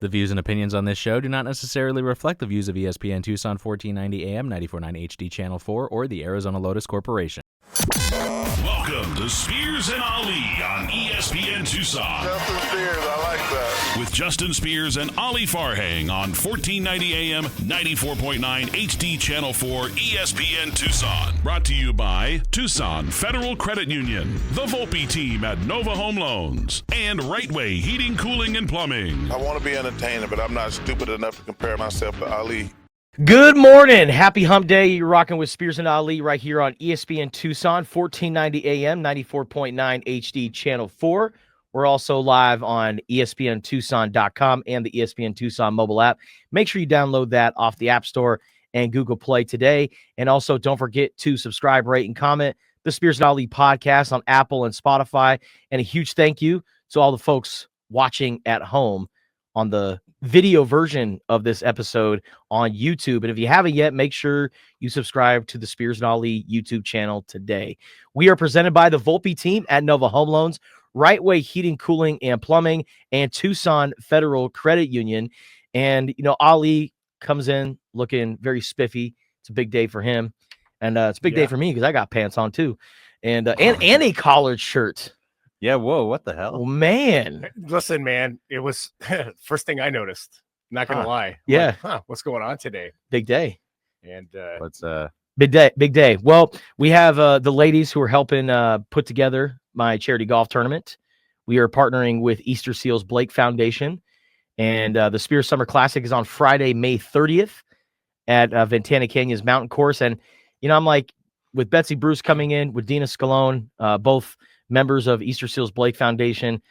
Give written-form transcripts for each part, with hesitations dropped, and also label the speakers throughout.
Speaker 1: The views and opinions on this show do not necessarily reflect the views of ESPN Tucson 1490 AM, 94.9 HD Channel 4, or the Arizona Lotus Corporation.
Speaker 2: Welcome to Spears and Ali on ESPN Tucson.
Speaker 3: Justin Spears, I like that.
Speaker 2: With Justin Spears and Ali Farhang on 1490 AM, 94.9 HD Channel 4, ESPN Tucson. Brought to you by Tucson Federal Credit Union, the Volpe team at Nova Home Loans, and Rightway Heating, Cooling, and Plumbing.
Speaker 3: I want to be entertaining, but I'm not stupid enough to compare myself to Ali.
Speaker 4: Good morning. Happy hump day. You're rocking with Spears and Ali right here on ESPN Tucson, 1490 AM, 94.9 HD Channel 4. We're also live on ESPNTucson.com and the ESPN Tucson mobile app. Make sure you download that off the App Store and Google Play today. And also don't forget to subscribe, rate, and comment the Spears and Ali podcast on Apple and Spotify. And a huge thank you to all the folks watching at home on the video version of this episode on YouTube. And if you haven't yet, make sure you subscribe to the Spears and Ali YouTube channel today. We are presented by the Volpe team at Nova Home Loans, Rightway Heating, Cooling, and Plumbing, and Tucson Federal Credit Union. And, you know, Ali comes in looking very spiffy. It's a big day for him. And it's a big day for me because I got pants on too. And a collared shirt.
Speaker 5: Yeah, whoa, what the hell?
Speaker 4: Oh, man.
Speaker 6: Listen, man, it was first thing I noticed. Not going to lie.
Speaker 4: Yeah.
Speaker 6: Like, what's going on today?
Speaker 4: Big day.
Speaker 6: And
Speaker 5: What's
Speaker 4: Big day. Well, we have the ladies who are helping put together my charity golf tournament. We are partnering with Easter Seals Blake Foundation. And the Spears Summer Classic is on Friday, May 30th at Ventana Canyon's Mountain Course. And, you know, I'm like, with Betsy Bruce coming in, with Dina Scalone, both members of Easter Seals Blake Foundation,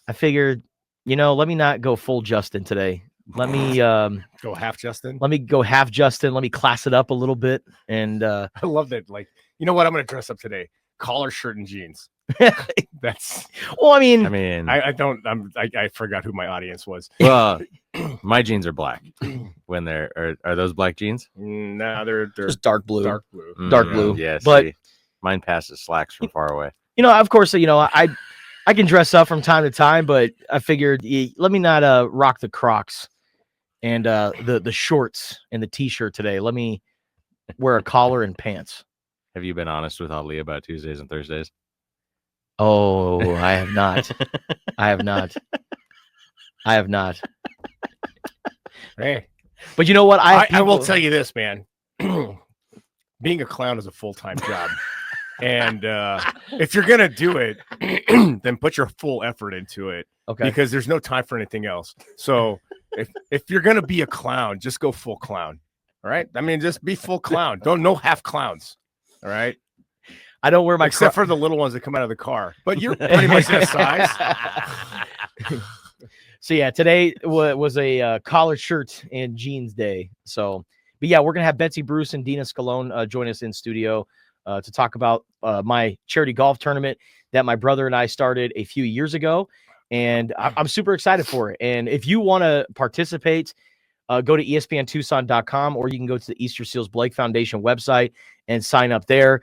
Speaker 4: I figured, you know, let me not go full Justin today. Let me
Speaker 6: go half Justin.
Speaker 4: Let me go half Justin. Let me class it up a little bit. And
Speaker 6: I love that. Like, you know what? I'm going to dress up today. Collar, shirt, and jeans. That's
Speaker 4: well, I mean,
Speaker 6: I forgot who my audience was.
Speaker 5: well, my jeans are black. When are those black jeans?
Speaker 6: No, they're
Speaker 4: just dark blue.
Speaker 6: Dark blue.
Speaker 4: Dark blue.
Speaker 5: Yeah,
Speaker 4: but
Speaker 5: see, mine passes slacks from far away.
Speaker 4: You know, of course, you know, I can dress up from time to time, but I figured let me not rock the Crocs and the shorts and the t-shirt today. Let me wear a collar and pants.
Speaker 5: Have you been honest with Ali about Tuesdays and Thursdays?
Speaker 4: Oh, I have not. I have not.
Speaker 6: Hey,
Speaker 4: but you know what?
Speaker 6: I will tell you this, man. Being a clown is a full-time job. And if you're going to do it, then put your full effort into it.
Speaker 4: Okay.
Speaker 6: Because there's no time for anything else. So if you're going to be a clown, just go full clown. All right. I mean, just be full clown. No half clowns. All right.
Speaker 4: I don't wear my
Speaker 6: except for the little ones that come out of the car, but you're pretty much that size.
Speaker 4: So yeah, today was a collared shirt and jeans day. So, but yeah, we're going to have Betsy Bruce and Dina Scalone join us in studio to talk about my charity golf tournament that my brother and I started a few years ago. And I'm super excited for it. And if you want to participate, go to ESPNTucson.com, or you can go to the Easter Seals Blake Foundation website and sign up there.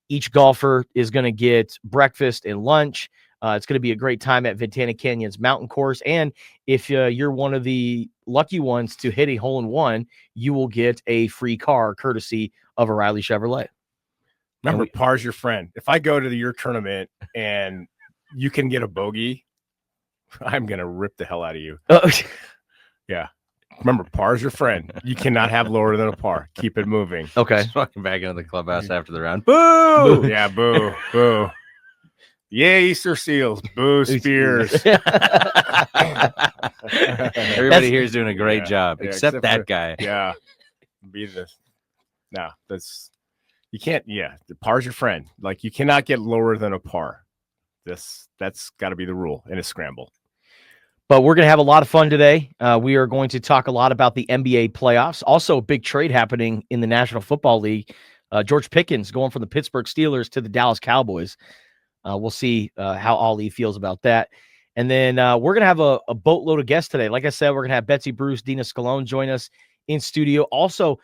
Speaker 4: Each golfer is going to get breakfast and lunch. It's going to be a great time at Ventana Canyon's Mountain Course. And if you're one of the lucky ones to hit a hole-in-one, you will get a free car courtesy of O'Reilly Chevrolet.
Speaker 6: Remember, par's your friend. If I go to your tournament and you can get a bogey, I'm going to rip the hell out of you. Yeah. Remember, par's your friend. You cannot have lower than a par. Keep it moving.
Speaker 4: Okay.
Speaker 5: Just walking back into the clubhouse after the round. Boo!
Speaker 6: Yeah, boo, boo. Yeah, Easter Seals. Boo, Spears.
Speaker 5: Everybody here is doing a great job, except that guy.
Speaker 6: Yeah. Be this. No, that's you can't. Yeah, the par's your friend. Like, you cannot get lower than a par. That's got to be the rule in a scramble.
Speaker 4: But we're going to have a lot of fun today. We are going to talk a lot about the NBA playoffs. Also, a big trade happening in the National Football League. George Pickens going from the Pittsburgh Steelers to the Dallas Cowboys. We'll see how Ali feels about that. And then we're going to have a boatload of guests today. Like I said, we're going to have Betsy Bruce, Dina Scalone join us in studio. Also,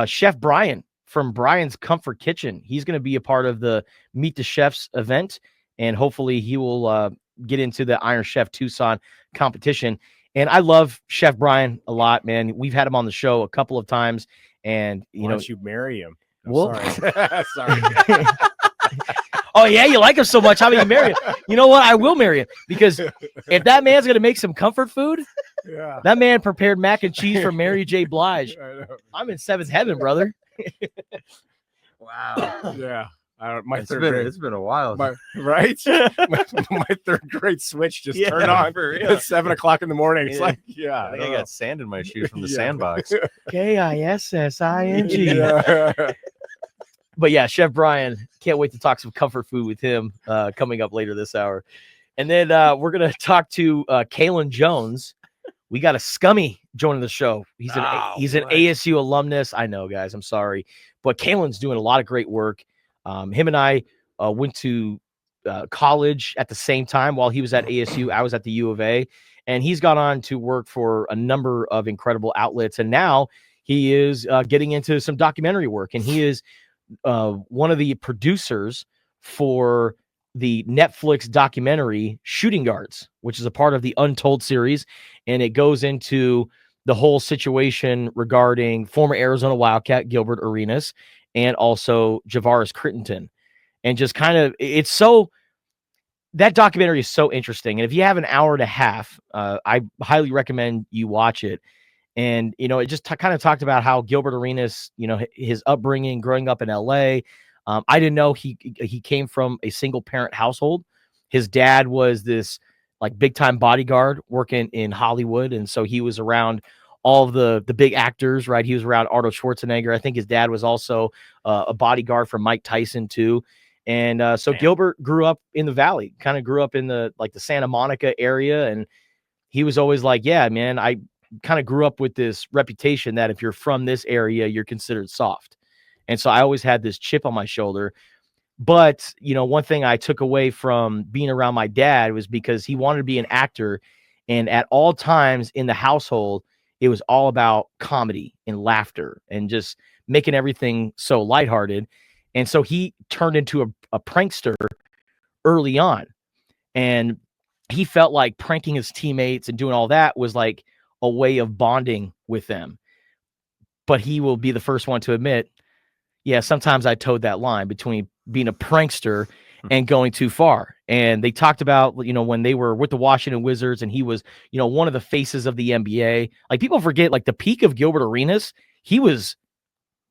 Speaker 4: Chef Brian from Brian's Comfort Kitchen. He's going to be a part of the Meet the Chefs event, and hopefully he will get into the Iron Chef Tucson competition. And I love Chef Brian a lot, man. We've had him on the show a couple of times, and
Speaker 6: Why don't you marry him?
Speaker 4: Well,
Speaker 6: sorry. Sorry.
Speaker 4: Oh yeah, you like him so much. How about you marry him? You know what? I will marry him, because if that man's gonna make some comfort food,
Speaker 6: Yeah.
Speaker 4: that man prepared mac and cheese for Mary J. Blige. I'm in seventh heaven, brother.
Speaker 5: Wow.
Speaker 6: Yeah.
Speaker 5: It's been a while.
Speaker 6: Right? my third grade switch just turned on at 7 o'clock in the morning. It's like,
Speaker 5: I think I got sand in my shoes from the sandbox.
Speaker 4: Kissing.
Speaker 6: Yeah.
Speaker 4: But yeah, Chef Brian, can't wait to talk some comfort food with him coming up later this hour. And then we're going to talk to Kalen Jones. We got a scummy joining the show. He's an ASU alumnus. I know, guys. I'm sorry. But Kalen's doing a lot of great work. Him and I went to college at the same time. While he was at ASU, I was at the U of A. And he's gone on to work for a number of incredible outlets. And now he is getting into some documentary work. And he is one of the producers for the Netflix documentary Shooting Guards, which is a part of the Untold series. And it goes into the whole situation regarding former Arizona Wildcat Gilbert Arenas and also Javaris Crittenton. And just kind of, that documentary is so interesting. And if you have an hour and a half, I highly recommend you watch it. And, it just kind of talked about how Gilbert Arenas, his upbringing growing up in LA. I didn't know he came from a single parent household. His dad was this like big time bodyguard working in Hollywood. And so he was around all of the big actors, right? He was around Arnold Schwarzenegger. I think his dad was also a bodyguard for Mike Tyson too. And so Gilbert grew up in the Valley, kind of grew up in the Santa Monica area. And he was always like, yeah, man, I kind of grew up with this reputation that if you're from this area, you're considered soft. And so I always had this chip on my shoulder. But, one thing I took away from being around my dad was because he wanted to be an actor. And at all times in the household, it was all about comedy and laughter and just making everything so lighthearted. And so he turned into a prankster early on. And he felt like pranking his teammates and doing all that was like a way of bonding with them. But he will be the first one to admit, yeah, sometimes I towed that line between being a prankster and going too far. And they talked about, when they were with the Washington Wizards and he was, one of the faces of the NBA. Like, people forget, like, the peak of Gilbert Arenas, he was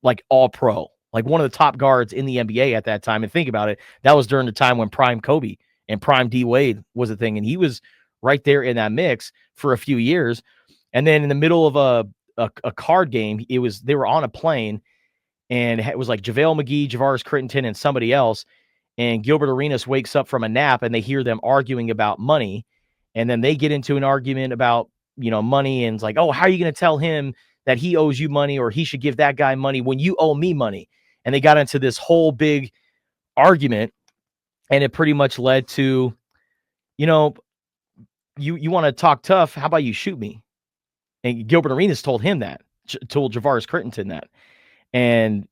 Speaker 4: like all pro, like one of the top guards in the NBA at that time. And think about it, that was during the time when prime Kobe and prime D Wade was a thing. And he was right there in that mix for a few years. And then in the middle of a card game, they were on a plane, and it was like JaVale McGee, Javaris Crittenton, and somebody else. And Gilbert Arenas wakes up from a nap, and they hear them arguing about money. And then they get into an argument about, money. And it's like, oh, how are you going to tell him that he owes you money, or he should give that guy money when you owe me money? And they got into this whole big argument. And it pretty much led to, you want to talk tough. How about you shoot me? And Gilbert Arenas told him that, told Javaris Crittenton that. And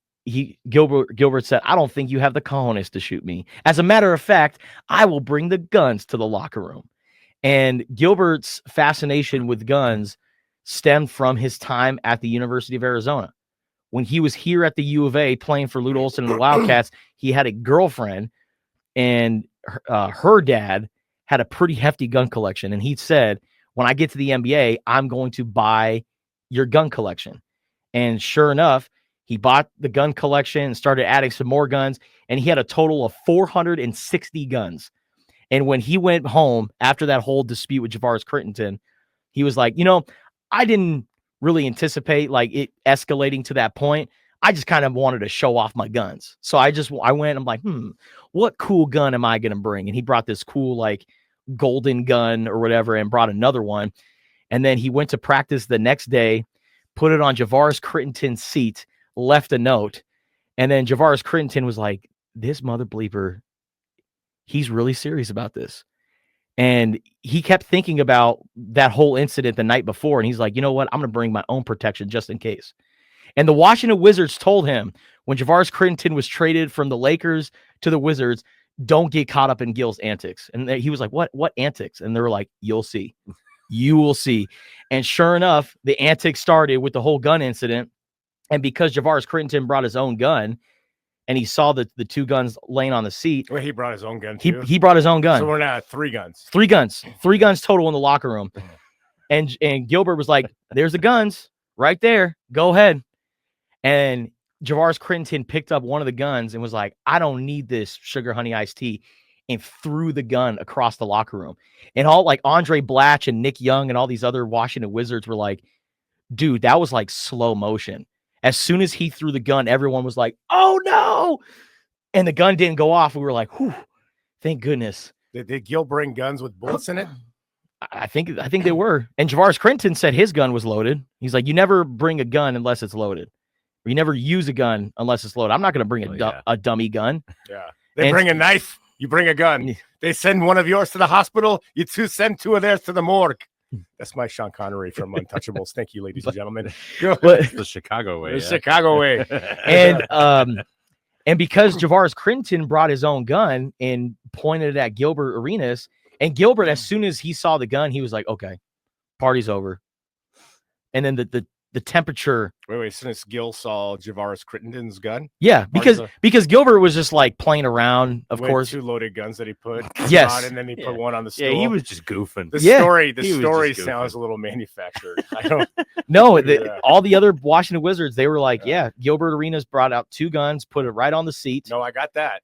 Speaker 4: Gilbert said, I don't think you have the cojones to shoot me. As a matter of fact, I will bring the guns to the locker room. And Gilbert's fascination with guns stemmed from his time at the University of Arizona. When he was here at the U of A playing for Lute Olson and the Wildcats, he had a girlfriend, and her dad had a pretty hefty gun collection. And he said, when I get to the NBA, I'm going to buy your gun collection. And sure enough, he bought the gun collection and started adding some more guns. And he had a total of 460 guns. And when he went home after that whole dispute with Javaris Crittenton, he was like, I didn't really anticipate like it escalating to that point. I just kind of wanted to show off my guns. So I went, I'm like, what cool gun am I going to bring? And he brought this cool, like, golden gun or whatever, and brought another one. And then he went to practice the next day, put it on Javaris Crittenton's seat, left a note. And then Javaris Crittenton was like, this mother bleeper, he's really serious about this. And he kept thinking about that whole incident the night before. And he's like, you know what? I'm going to bring my own protection just in case. And the Washington Wizards told him when Javaris Crittenton was traded from the Lakers to the Wizards, don't get caught up in Gil's antics. And he was like, what antics? And they were like, you'll see. You will see. And sure enough, the antics started with the whole gun incident. And because Javaris Crittenton brought his own gun and he saw the two guns laying on the seat.
Speaker 6: Well, he brought his own gun too.
Speaker 4: He brought his own gun.
Speaker 6: So we're now at 3 guns.
Speaker 4: 3 guns. 3 guns total in the locker room. And Gilbert was like, there's the guns right there. Go ahead. And Javaris Crittenton picked up one of the guns and was like, I don't need this sugar honey iced tea, and threw the gun across the locker room. And all like Andre Blatch and Nick Young and all these other Washington Wizards were like, dude, that was like slow motion. As soon as he threw the gun, everyone was like, oh no. And the gun didn't go off. We were like, whew, thank goodness.
Speaker 6: Did Gil bring guns with bullets in it?
Speaker 4: I think they were. And Javaris Crittenton said his gun was loaded. He's like, you never bring a gun unless it's loaded. Or you never use a gun unless it's loaded. I'm not going to bring a dummy gun.
Speaker 6: Yeah. They bring a knife. You bring a gun. They send one of yours to the hospital. You send 2 of theirs to the morgue. That's my Sean Connery from Untouchables. Thank you, ladies and gentlemen.
Speaker 5: It's the Chicago way.
Speaker 6: The Chicago way.
Speaker 4: And because Javaris Crittenton brought his own gun and pointed it at Gilbert Arenas, and Gilbert, as soon as he saw the gun, he was like, okay, party's over. And then the temperature.
Speaker 6: Wait. Since Gil saw Javaris Crittenton's gun?
Speaker 4: Yeah, because Gilbert was just like playing around, of course.
Speaker 6: 2 loaded guns that he put
Speaker 4: yes.
Speaker 6: on, and then he put one on the stool.
Speaker 5: Yeah, he was just goofing.
Speaker 6: The story sounds a little manufactured. I don't
Speaker 4: No, all the other Washington Wizards, they were like, yeah, Gilbert Arenas brought out 2 guns, put it right on the seat.
Speaker 6: No, I got that.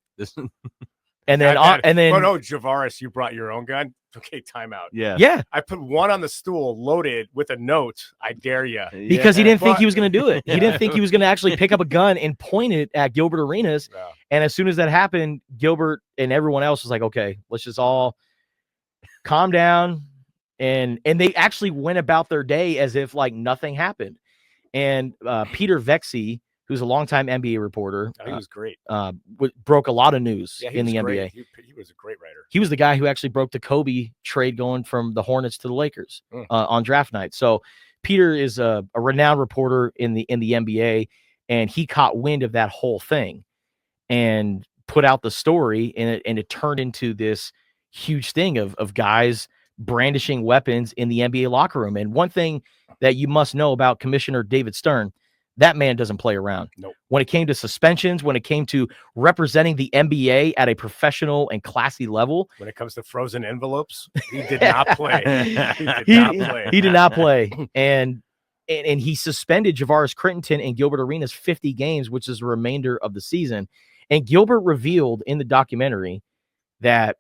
Speaker 4: And then
Speaker 6: no, Javaris, you brought your own gun. Okay, timeout.
Speaker 4: Yeah.
Speaker 6: I put one on the stool, loaded with a note. I dare you.
Speaker 4: Because he didn't think he was going to do it. He didn't think he was going to actually pick up a gun and point it at Gilbert Arenas.
Speaker 6: Yeah.
Speaker 4: And as soon as that happened, Gilbert and everyone else was like, okay, let's just all calm down. And they actually went about their day as if like nothing happened. And Peter Vexey, who's a longtime NBA reporter.
Speaker 6: He was great.
Speaker 4: Broke a lot of news in the
Speaker 6: great.
Speaker 4: NBA.
Speaker 6: He was a great writer.
Speaker 4: He was the guy who actually broke the Kobe trade going from the Hornets to the Lakers on draft night. So Peter is a renowned reporter in the NBA, and he caught wind of that whole thing and put out the story, and it turned into this huge thing of guys brandishing weapons in the NBA locker room. And one thing that you must know about Commissioner David Stern, that man doesn't play around.
Speaker 6: Nope.
Speaker 4: When it came to suspensions, when it came to representing the NBA at a professional and classy level.
Speaker 6: When it comes to frozen envelopes, he did not play.
Speaker 4: He did not play. And he suspended Javaris Crittenton and Gilbert Arenas 50 games, which is the remainder of the season. And Gilbert revealed in the documentary that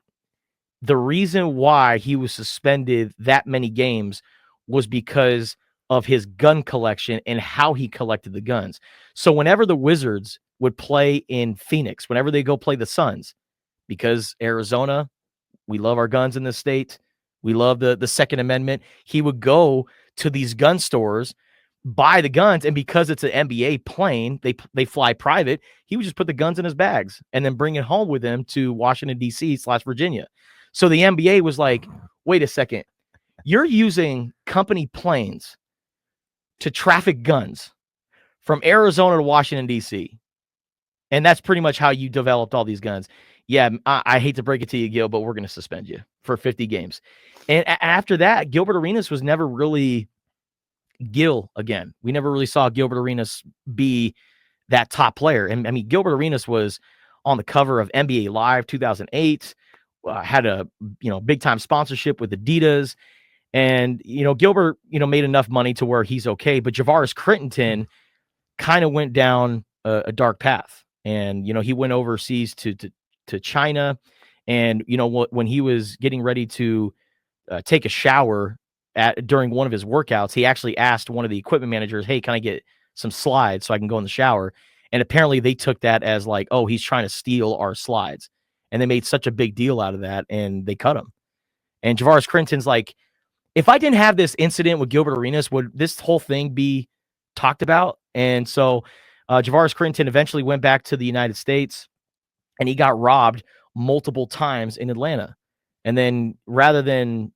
Speaker 4: the reason why he was suspended that many games was because of his gun collection and how he collected the guns. So whenever the Wizards would play in Phoenix, whenever they go play the Suns, because Arizona, we love our guns in this state. We love the Second Amendment. He would go to these gun stores, buy the guns, and because it's an NBA plane, they fly private, he would just put the guns in his bags and then bring it home with him to Washington, D.C./Virginia. So the NBA was like, wait a second, you're using company planes to traffic guns from Arizona to Washington, D.C. And that's pretty much how you developed all these guns. Yeah, I hate to break it to you, Gil, but we're going to suspend you for 50 games. And after that, Gilbert Arenas was never really Gil again. We never really saw Gilbert Arenas be that top player. And I mean, Gilbert Arenas was on the cover of NBA Live 2008, had a big time sponsorship with Adidas. And, Gilbert, made enough money to where he's okay. But Javaris Crittenton kind of went down a dark path. And, he went overseas to China. And, when he was getting ready to take a shower during one of his workouts, he actually asked one of the equipment managers, hey, can I get some slides so I can go in the shower? And apparently they took that as like, oh, he's trying to steal our slides. And they made such a big deal out of that, and they cut him. And Javaris Crittenton's like, if I didn't have this incident with Gilbert Arenas, would this whole thing be talked about? And so Javaris Crittenton eventually went back to the United States, and he got robbed multiple times in Atlanta. And then rather than,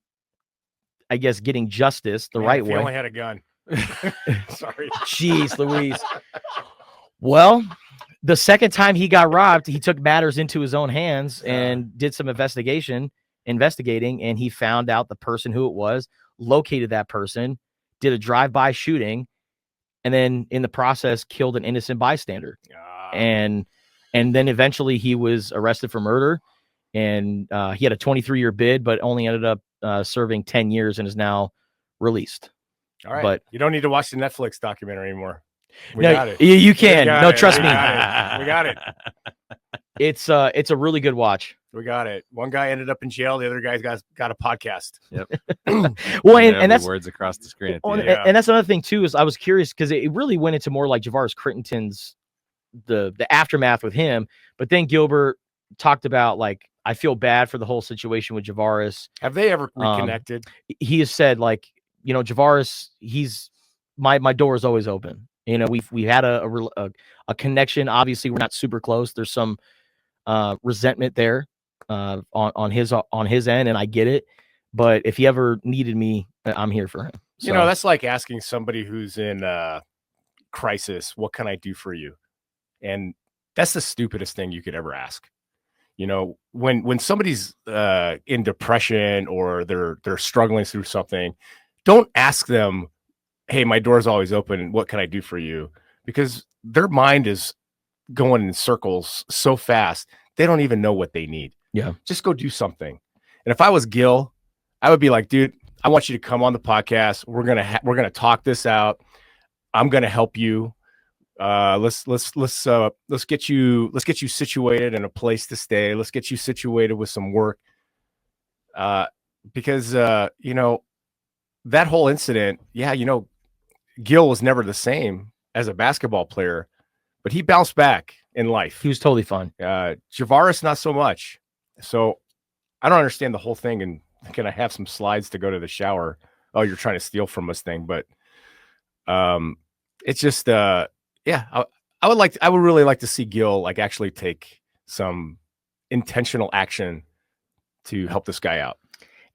Speaker 4: I guess, getting justice the right way.
Speaker 6: He only had a gun. Sorry.
Speaker 4: Jeez Louise. Well, the second time he got robbed, he took matters into his own hands and did some investigating, and he found out the person who it was located that person, did a drive-by shooting, and then in the process killed an innocent bystander. And then eventually he was arrested for murder, and he had a 23-year bid, but only ended up serving 10 years and is now released.
Speaker 6: All right.
Speaker 4: But
Speaker 6: you don't need to watch the Netflix documentary anymore. We
Speaker 4: no,
Speaker 6: got it.
Speaker 4: You can. No, trust me.
Speaker 6: We got it.
Speaker 4: It's a really good watch.
Speaker 6: We got it. One guy ended up in jail. The other guy's got a podcast.
Speaker 5: Yep.
Speaker 4: Well, and that's
Speaker 5: words across the screen.
Speaker 4: And that's another thing too, is I was curious because it really went into more like Javaris Crittenton's the aftermath with him. But then Gilbert talked about, like, I feel bad for the whole situation with Javaris.
Speaker 6: Have they ever reconnected?
Speaker 4: He has said, like, Javaris, he's my door is always open. We had a connection. Obviously, we're not super close. There's some resentment there on his end, and I get it. But if he ever needed me, I'm here for him. So,
Speaker 6: that's like asking somebody who's in crisis, what can I do for you? And that's the stupidest thing you could ever ask. When somebody's in depression or they're struggling through something, don't ask them, hey, my door's always open, what can I do for you? Because their mind is going in circles so fast, they don't even know what they need.
Speaker 4: Yeah.
Speaker 6: Just go do something. And if I was Gil, I would be like, dude, I want you to come on the podcast. We're gonna talk this out. I'm gonna help you. Let's get you situated in a place to stay. Let's get you situated with some work. Because that whole incident, Gil was never the same as a basketball player, but he bounced back in life.
Speaker 4: He was totally fine.
Speaker 6: Javaris, not so much. So I don't understand the whole thing. And can I have some slides to go to the shower? Oh, you're trying to steal from us thing. But it's just, I would really like to see Gil like actually take some intentional action to help this guy out.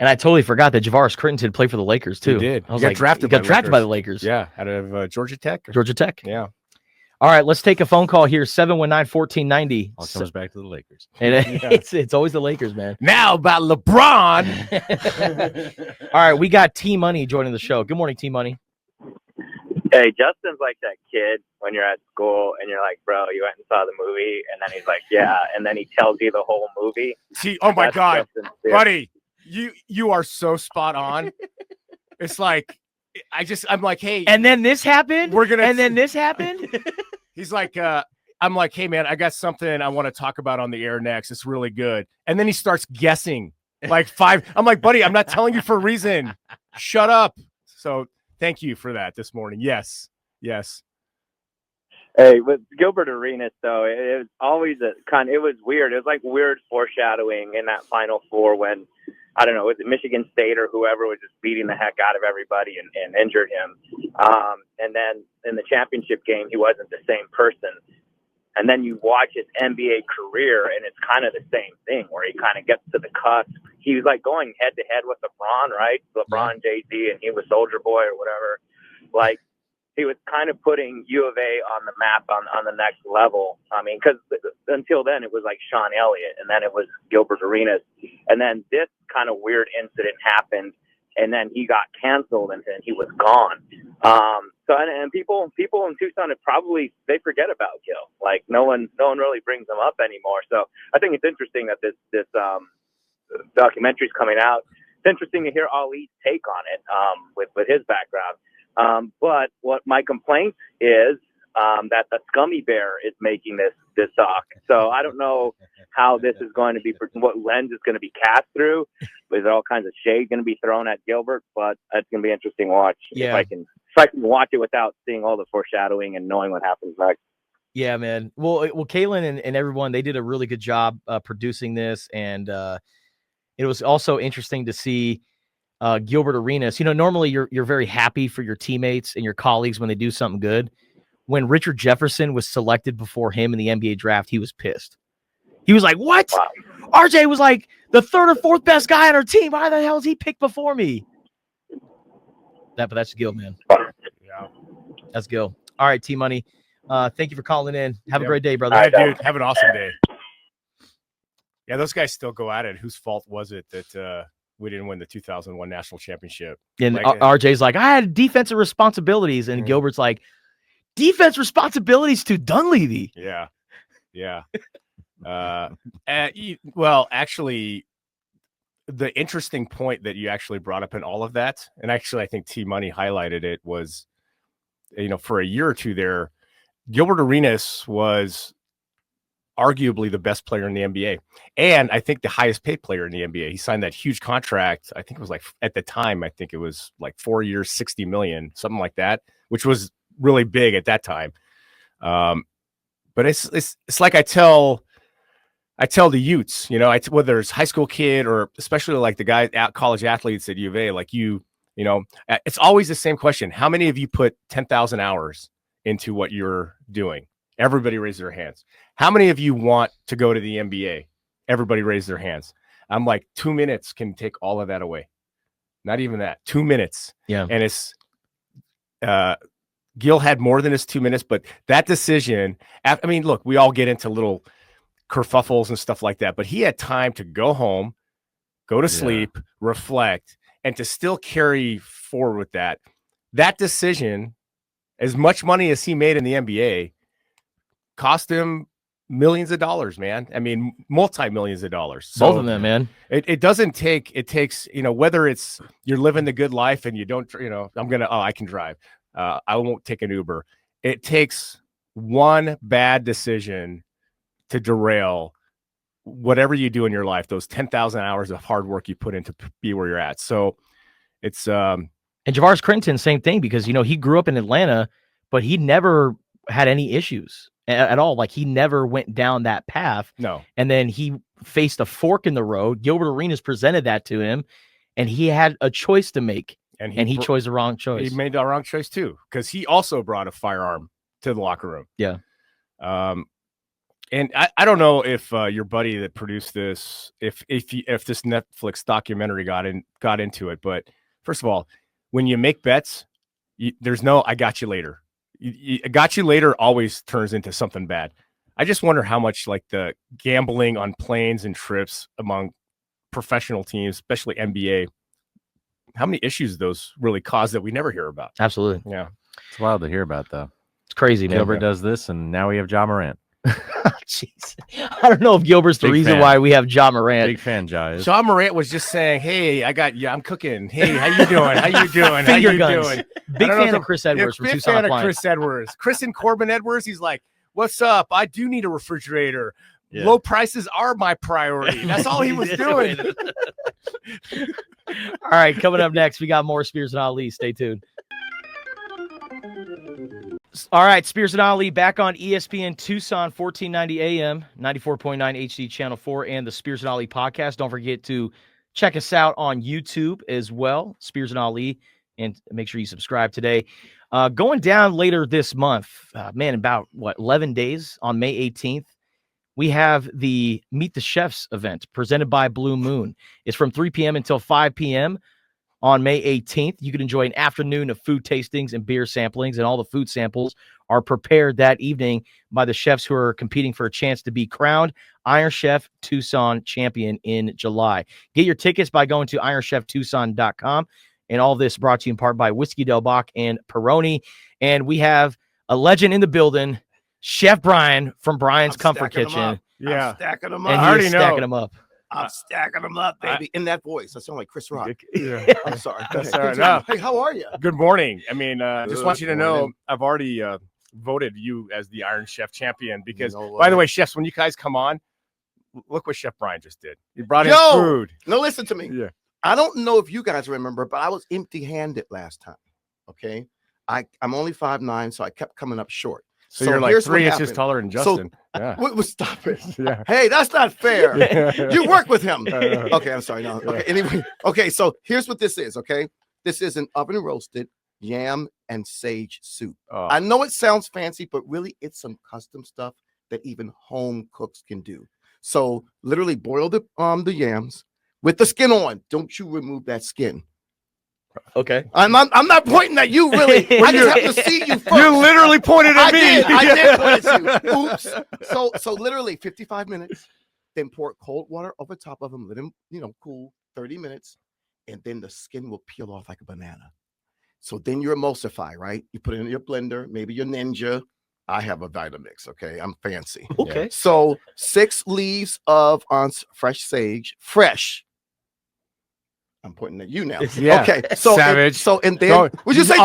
Speaker 4: And I totally forgot that Javaris Crittenton played for the Lakers too.
Speaker 6: He did.
Speaker 4: I was
Speaker 6: he
Speaker 4: like,
Speaker 6: got drafted
Speaker 4: by the Lakers.
Speaker 6: Yeah, out of Georgia Tech.
Speaker 4: Georgia Tech.
Speaker 6: Yeah.
Speaker 4: All right, let's take a phone call here. 719-1490.
Speaker 5: All comes back to the Lakers.
Speaker 4: And it's always the Lakers, man.
Speaker 6: Now about LeBron.
Speaker 4: All right, we got T Money joining the show. Good morning, T Money.
Speaker 7: Hey, Justin's like that kid when you're at school and you're like, bro, you went and saw the movie, and then he's like, yeah, and then he tells you the whole movie.
Speaker 6: See, oh my God, buddy. You are so spot on. It's like, I'm like, hey,
Speaker 4: and then this happened.
Speaker 6: And
Speaker 4: then this happened.
Speaker 6: He's like, I'm like, hey man, I got something I want to talk about on the air next. It's really good. And then he starts guessing like 5. I'm like, buddy, I'm not telling you for a reason. Shut up. So thank you for that this morning. Yes.
Speaker 7: Hey, with Gilbert Arenas, though, it was always it was weird. It was like weird foreshadowing in that Final Four when, I don't know, was it Michigan State or whoever was just beating the heck out of everybody and injured him. And then in the championship game, he wasn't the same person. And then you watch his NBA career, and it's kind of the same thing where he kind of gets to the cusp. He was like going head to head with LeBron, right? LeBron, JD, and he was Soldier Boy or whatever. Like, he was kind of putting U of A on the map on the next level. I mean, because until then it was like Sean Elliott, and then it was Gilbert Arenas, and then this kind of weird incident happened, and then he got canceled, and he was gone. And people in Tucson they forget about Gil. Like no one really brings him up anymore. So I think it's interesting that this documentary is coming out. It's interesting to hear Ali's take on it with his background. But what my complaint is that the Scummy Bear is making this talk. So I don't know how this is going to be, what lens is going to be cast through. Is all kinds of shade going to be thrown at Gilbert? But it's going to be interesting to watch.
Speaker 4: Yeah.
Speaker 7: If I can watch it without seeing all the foreshadowing and knowing what happens next.
Speaker 4: Yeah, man. Well, Kaylin and everyone, they did a really good job producing this, and it was also interesting to see Gilbert Arenas. Normally you're very happy for your teammates and your colleagues when they do something good. When Richard Jefferson was selected before him in the NBA draft, he was pissed. He was like, "What? Wow. RJ was like the 3rd or 4th best guy on our team. Why the hell is he picked before me?" But that's Gil, man.
Speaker 6: Yeah,
Speaker 4: that's Gil. All right, T Money. Thank you for calling in. Have a great day, brother.
Speaker 6: All right, dude. Have an awesome day. Yeah, those guys still go at it. Whose fault was it that we didn't win the 2001 national championship.
Speaker 4: And RJ's like, I had defensive responsibilities. And Gilbert's like, defense responsibilities to Dunleavy.
Speaker 6: Yeah. Yeah. Well, actually, the interesting point that you actually brought up in all of that, and actually I think T Money highlighted it, was, for a year or two there, Gilbert Arenas was arguably the best player in the NBA. And I think the highest paid player in the NBA. He signed that huge contract. I think it was at the time, I think it was 4 years, 60 million, something like that, which was really big at that time. But it's like I tell the Utes, whether it's high school kid or especially like the guy at college athletes at U of A, like it's always the same question. How many of you put 10,000 hours into what you're doing? Everybody raise their hands. How many of you want to go to the NBA? Everybody raise their hands. I'm like, 2 minutes can take all of that away. Not even that. 2 minutes.
Speaker 4: Yeah.
Speaker 6: And it's Gil had more than his 2 minutes, but that decision, look, we all get into little kerfuffles and stuff like that, but he had time to go home, go to sleep, reflect, and to still carry forward with that. That decision, as much money as he made in the NBA, cost him millions of dollars, man. Multi-millions of dollars. So
Speaker 4: both of them, man.
Speaker 6: It takes, whether it's you're living the good life and you don't, I can drive. I won't take an Uber. It takes one bad decision to derail whatever you do in your life, those 10,000 hours of hard work you put in to be where you're at. So it's,
Speaker 4: and Javaris Crittenton, same thing, because, he grew up in Atlanta, but he never had any issues at all. Like, he never went down that path.
Speaker 6: No.
Speaker 4: And then he faced a fork in the road. Gilbert Arenas presented that to him, and he had a choice to make. And he chose the wrong choice.
Speaker 6: He made the wrong choice too, because he also brought a firearm to the locker room.
Speaker 4: Yeah.
Speaker 6: And I don't know if your buddy that produced this, if this Netflix documentary got into it, but first of all, when you make bets, there's no "I got you later." I got you later always turns into something bad. I just wonder how much like the gambling on planes and trips among professional teams, especially NBA, how many issues those really cause that we never hear about.
Speaker 4: Absolutely.
Speaker 6: Yeah.
Speaker 5: It's wild to hear about, though.
Speaker 4: It's crazy, man.
Speaker 5: Gilbert does this, and now we have Ja Morant.
Speaker 4: Jeez. I don't know if Gilbert's the reason why we have Ja Morant.
Speaker 5: Big fan, Ja is.
Speaker 6: Ja Morant was just saying, "Hey, I'm cooking. Hey, how you doing? How you doing? How you doing?"
Speaker 4: Big fan of Chris Edwards from Tucson
Speaker 6: Big fan
Speaker 4: Appliance.
Speaker 6: of Chris Edwards. Chris and Corbin Edwards. He's like, "What's up? I do need a refrigerator.
Speaker 5: Yeah.
Speaker 6: Low prices are my priority." That's all he was doing.
Speaker 4: All right, coming up next, we got more Spears and Ali. Stay tuned. All right, Spears and Ali back on ESPN Tucson, 1490 AM, 94.9 HD Channel 4, and the Spears and Ali podcast. Don't forget to check us out on YouTube as well, Spears and Ali, and make sure you subscribe today. Going down later this month, in about, 11 days, on May 18th, we have the Meet the Chefs event presented by Blue Moon. It's from 3 p.m. until 5 p.m. on May 18th. You can enjoy an afternoon of food tastings and beer samplings, and all the food samples are prepared that evening by the chefs who are competing for a chance to be crowned Iron Chef Tucson champion in July. Get your tickets by going to ironcheftucson.com, and all this brought to you in part by Whiskey Del Bach and Peroni. And we have a legend in the building, Chef Brian from Brian's Comfort Kitchen.
Speaker 6: Yeah,
Speaker 8: I'm stacking them up.
Speaker 4: And
Speaker 6: I already
Speaker 4: he's
Speaker 6: know.
Speaker 4: stacking them up.
Speaker 8: I'm stacking them up, baby. In that voice, I sound like Chris Rock.
Speaker 6: Yeah.
Speaker 8: I'm sorry.
Speaker 6: That's
Speaker 8: Go
Speaker 6: all
Speaker 8: ahead.
Speaker 6: right. No.
Speaker 8: Hey, how are you?
Speaker 6: Good morning. Just want you to know,
Speaker 8: morning.
Speaker 6: I've already voted you as the Iron Chef champion because,
Speaker 8: You know what?
Speaker 6: by the way, chefs, when you guys come on, look what Chef Brian just did. He brought in
Speaker 8: Yo!
Speaker 6: food.
Speaker 8: No, listen to me.
Speaker 6: Yeah.
Speaker 8: I don't know if you guys remember, but I was empty-handed last time. Okay, I'm only 5'9", so I kept coming up short.
Speaker 6: So you're like
Speaker 8: here's
Speaker 6: 3
Speaker 8: what
Speaker 6: inches
Speaker 8: happened.
Speaker 6: taller than Justin. Yeah.
Speaker 8: Stop it.
Speaker 6: Yeah.
Speaker 8: Hey, that's not fair.
Speaker 6: Yeah.
Speaker 8: You work with him.
Speaker 6: Yeah.
Speaker 8: Okay, I'm sorry. No. Okay. Anyway. Okay. So here's what this is. Okay. This is an oven roasted yam and sage soup.
Speaker 6: Oh.
Speaker 8: I know it sounds fancy, but really it's some custom stuff that even home cooks can do. So literally boil the yams with the skin on. Don't you remove that skin.
Speaker 4: Okay.
Speaker 8: I'm not pointing at you, really. I just have to see you first.
Speaker 6: You literally pointed at me.
Speaker 8: I did point at you. Oops. So literally 55 minutes. Then pour cold water over top of them. Let them, cool 30 minutes. and then the skin will peel off like a banana. So then you emulsify, right? You put it in your blender, maybe your Ninja. I have a Vitamix, okay? I'm fancy.
Speaker 4: Okay.
Speaker 8: So 6 leaves of fresh sage, fresh. I'm pointing at you now.
Speaker 6: Yeah.
Speaker 8: Okay. So
Speaker 6: savage.
Speaker 8: And then would you say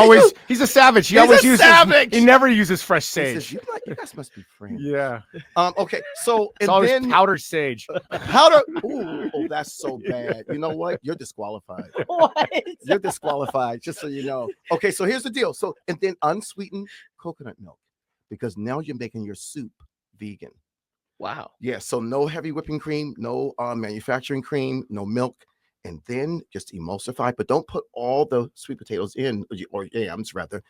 Speaker 6: he's a savage. He
Speaker 8: He's
Speaker 6: always
Speaker 8: a
Speaker 6: uses
Speaker 8: savage.
Speaker 6: He never uses fresh
Speaker 8: he
Speaker 6: sage.
Speaker 8: says, you guys must be friends.
Speaker 6: Yeah.
Speaker 8: Okay. So
Speaker 6: It's
Speaker 8: and
Speaker 6: always
Speaker 8: then
Speaker 6: powdered sage.
Speaker 8: powder. Ooh, oh, that's so bad. You know what? You're disqualified.
Speaker 4: What?
Speaker 8: You're disqualified, just so you know. Okay, so here's the deal. So and then unsweetened coconut milk, because now you're making your soup vegan.
Speaker 4: Wow.
Speaker 8: Yeah, so no heavy whipping cream, no manufacturing cream, no milk, and then just emulsify. But don't put all the sweet potatoes in, or yams rather,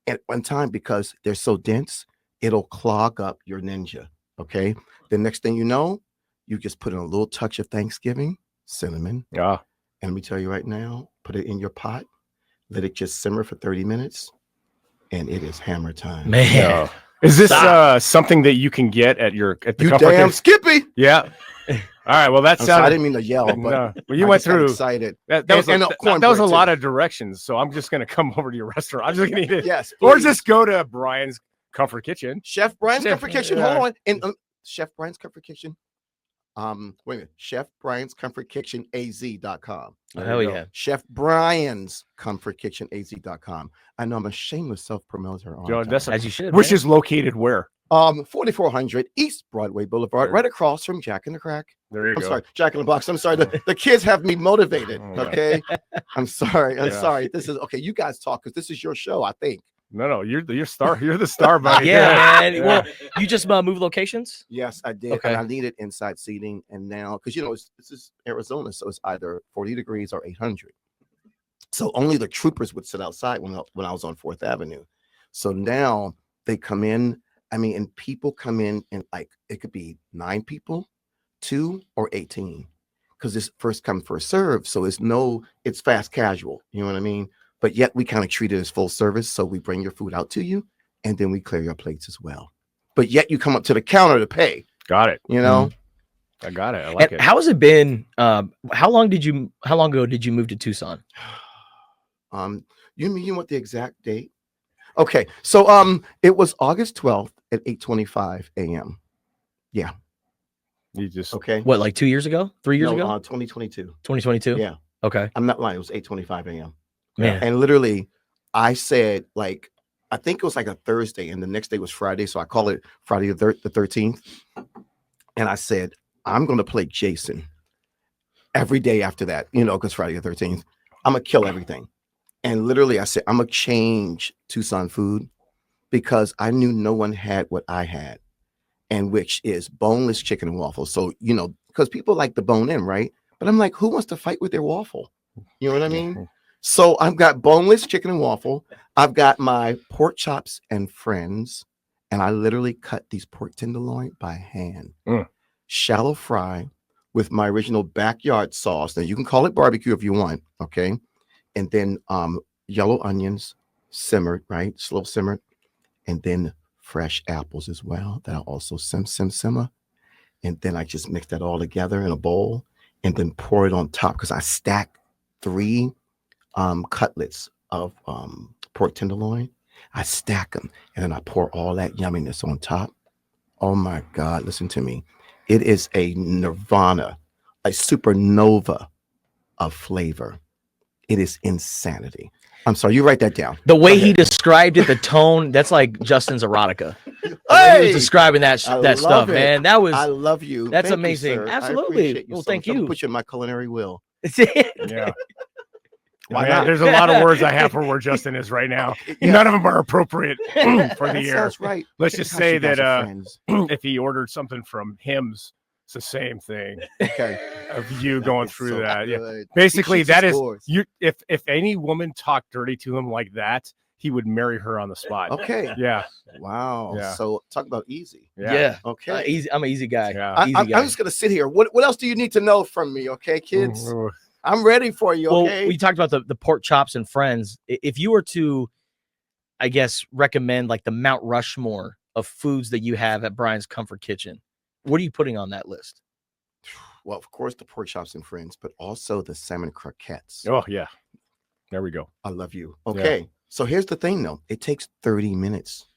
Speaker 8: at one time, because they're so dense, it'll clog up your Ninja. Okay. The next thing you know, you just put in a little touch of Thanksgiving cinnamon.
Speaker 6: Yeah.
Speaker 8: And let me tell you right now, put it in your pot, let it just simmer for 30 minutes, and it is hammer time.
Speaker 4: Man.
Speaker 6: Yeah. Is this something that you can get at the
Speaker 8: You
Speaker 6: comfort
Speaker 8: damn
Speaker 6: kitchen?
Speaker 8: Skippy.
Speaker 6: Yeah. All right. Well, that
Speaker 8: I'm sorry, I
Speaker 6: sounded.
Speaker 8: didn't mean to yell, but
Speaker 6: No. Well, you
Speaker 8: I
Speaker 6: went
Speaker 8: just got
Speaker 6: through.
Speaker 8: excited.
Speaker 6: That
Speaker 8: And-
Speaker 6: was
Speaker 8: and
Speaker 6: a,
Speaker 8: a
Speaker 6: that
Speaker 8: cornbread,
Speaker 6: was a lot
Speaker 8: too.
Speaker 6: of directions. So I'm just gonna come over to your restaurant. I'm just gonna eat it.
Speaker 8: Yes.
Speaker 6: Or
Speaker 8: please.
Speaker 6: just go to Brian's Comfort Kitchen.
Speaker 8: Chef Brian's
Speaker 6: Chef-
Speaker 8: Comfort Kitchen.
Speaker 6: yeah.
Speaker 8: Hold on. And Chef Brian's Comfort Kitchen. Wait a minute. Chef Brian's Comfort Kitchen AZ.com.
Speaker 4: Hell yeah.
Speaker 8: Chef Brian's Comfort Kitchen AZ.com. I know I'm a shameless self-promoter on
Speaker 6: Joe, that's
Speaker 4: As you should.
Speaker 6: which
Speaker 4: man.
Speaker 6: is located where?
Speaker 8: 4400 East Broadway Boulevard, right across from Jack in the Crack.
Speaker 6: There you
Speaker 8: I'm
Speaker 6: go.
Speaker 8: sorry, Jack in the Box. I'm sorry. The kids have me motivated.
Speaker 6: Oh, yeah.
Speaker 8: Okay. I'm sorry. I'm
Speaker 6: Yeah.
Speaker 8: sorry. This is okay. You guys talk because this is your show, I think.
Speaker 6: No, you're star. You're the star, buddy.
Speaker 4: Yeah, man.
Speaker 6: Yeah.
Speaker 4: Well, you just moved locations?
Speaker 8: Yes, I did.
Speaker 4: Okay.
Speaker 8: And I needed inside seating. And now, because this is Arizona, so it's either 40 degrees or 800. So only the troopers would sit outside when I was on 4th Avenue. So now they come in. I mean, and people come in and like it could be 9 people, 2 or 18, because it's first come, first serve. So it's fast casual. You know what I mean? But yet we kind of treat it as full service. So we bring your food out to you and then we clear your plates as well. But yet you come up to the counter to pay,
Speaker 6: Got it.
Speaker 8: you know?
Speaker 6: I got it. I like
Speaker 4: And
Speaker 6: it.
Speaker 4: how has it been? How long ago did you move to Tucson?
Speaker 8: You want the exact date? Okay. So it was August 12th at 8:25 a.m.
Speaker 6: You just
Speaker 8: Okay.
Speaker 4: What, like 2 years ago? 3 years
Speaker 8: No,
Speaker 4: ago?
Speaker 8: 2022.
Speaker 4: 2022?
Speaker 8: Yeah.
Speaker 4: Okay.
Speaker 8: I'm not lying. It was 8:25 a.m.
Speaker 4: Man.
Speaker 8: And literally, I said, like, I think it was like a Thursday, and the next day was Friday. So I call it Friday the 13th. And I said, I'm going to play Jason every day after that, because Friday the 13th, I'm going to kill everything. And literally, I said, I'm going to change Tucson food because I knew no one had what I had, and which is boneless chicken and waffles. So, because people like the bone in, right? But I'm like, who wants to fight with their waffle? You know what I mean? So I've got boneless chicken and waffle. I've got my pork chops and friends. And I literally cut these pork tenderloin by hand. Shallow fry with my original backyard sauce. Now you can call it barbecue if you want. Okay. And then yellow onions simmered, right? Slow simmered. And then fresh apples as well. That I also simmer. And then I just mix that all together in a bowl and then pour it on top because I stack 3 cutlets of pork tenderloin. I stack them and then I pour all that yumminess on top. Oh my God, listen to me. It is a nirvana, a supernova of flavor. It is insanity. I'm sorry, you write that down.
Speaker 4: The way he described it, the tone, that's like Justin's erotica. The way he
Speaker 8: Hey,
Speaker 4: was describing that
Speaker 8: I
Speaker 4: stuff,
Speaker 8: love it.
Speaker 4: man. That was
Speaker 8: I love you.
Speaker 4: That's
Speaker 8: Thank you,
Speaker 4: amazing.
Speaker 8: sir. I
Speaker 4: Absolutely.
Speaker 8: appreciate you
Speaker 4: Well,
Speaker 8: so
Speaker 4: thank
Speaker 8: much. I'm gonna
Speaker 4: you.
Speaker 8: put you in my culinary will.
Speaker 6: yeah.
Speaker 8: Why
Speaker 6: Man,
Speaker 8: not?
Speaker 6: there's a lot of words I have for where Justin is right now.
Speaker 8: Yeah.
Speaker 6: None of them are appropriate for the
Speaker 8: That
Speaker 6: year.
Speaker 8: sounds right.
Speaker 6: Let's
Speaker 8: Look
Speaker 6: just
Speaker 8: how
Speaker 6: say
Speaker 8: you guys
Speaker 6: that
Speaker 8: are friends.
Speaker 6: if he ordered something from Hims, it's the same thing
Speaker 8: Okay.
Speaker 6: of you going
Speaker 8: It's
Speaker 6: through
Speaker 8: so
Speaker 6: that. Yeah.
Speaker 8: good.
Speaker 6: Basically,
Speaker 8: He keeps
Speaker 6: that
Speaker 8: his
Speaker 6: is
Speaker 8: scores.
Speaker 6: you. If any woman talked dirty to him like that, he would marry her on the spot.
Speaker 8: Okay.
Speaker 6: Yeah.
Speaker 8: Wow.
Speaker 6: Yeah.
Speaker 8: So talk about easy.
Speaker 4: yeah.
Speaker 8: Okay.
Speaker 4: Easy. I'm an easy guy.
Speaker 6: Yeah.
Speaker 4: Easy
Speaker 8: I'm
Speaker 4: guy.
Speaker 8: just gonna sit here. What else do you need to know from me? Okay, kids.
Speaker 6: Ooh.
Speaker 8: I'm ready for you.
Speaker 4: Well,
Speaker 8: Okay.
Speaker 4: we talked about the pork chops and friends. If you were to, I guess, recommend like the Mount Rushmore of foods that you have at Brian's Comfort Kitchen, what are you putting on that list?
Speaker 8: Well, of course, the pork chops and friends, but also the salmon croquettes.
Speaker 6: Oh yeah, there we go.
Speaker 8: I love you. Okay, so here's the thing, though. It takes 30 minutes.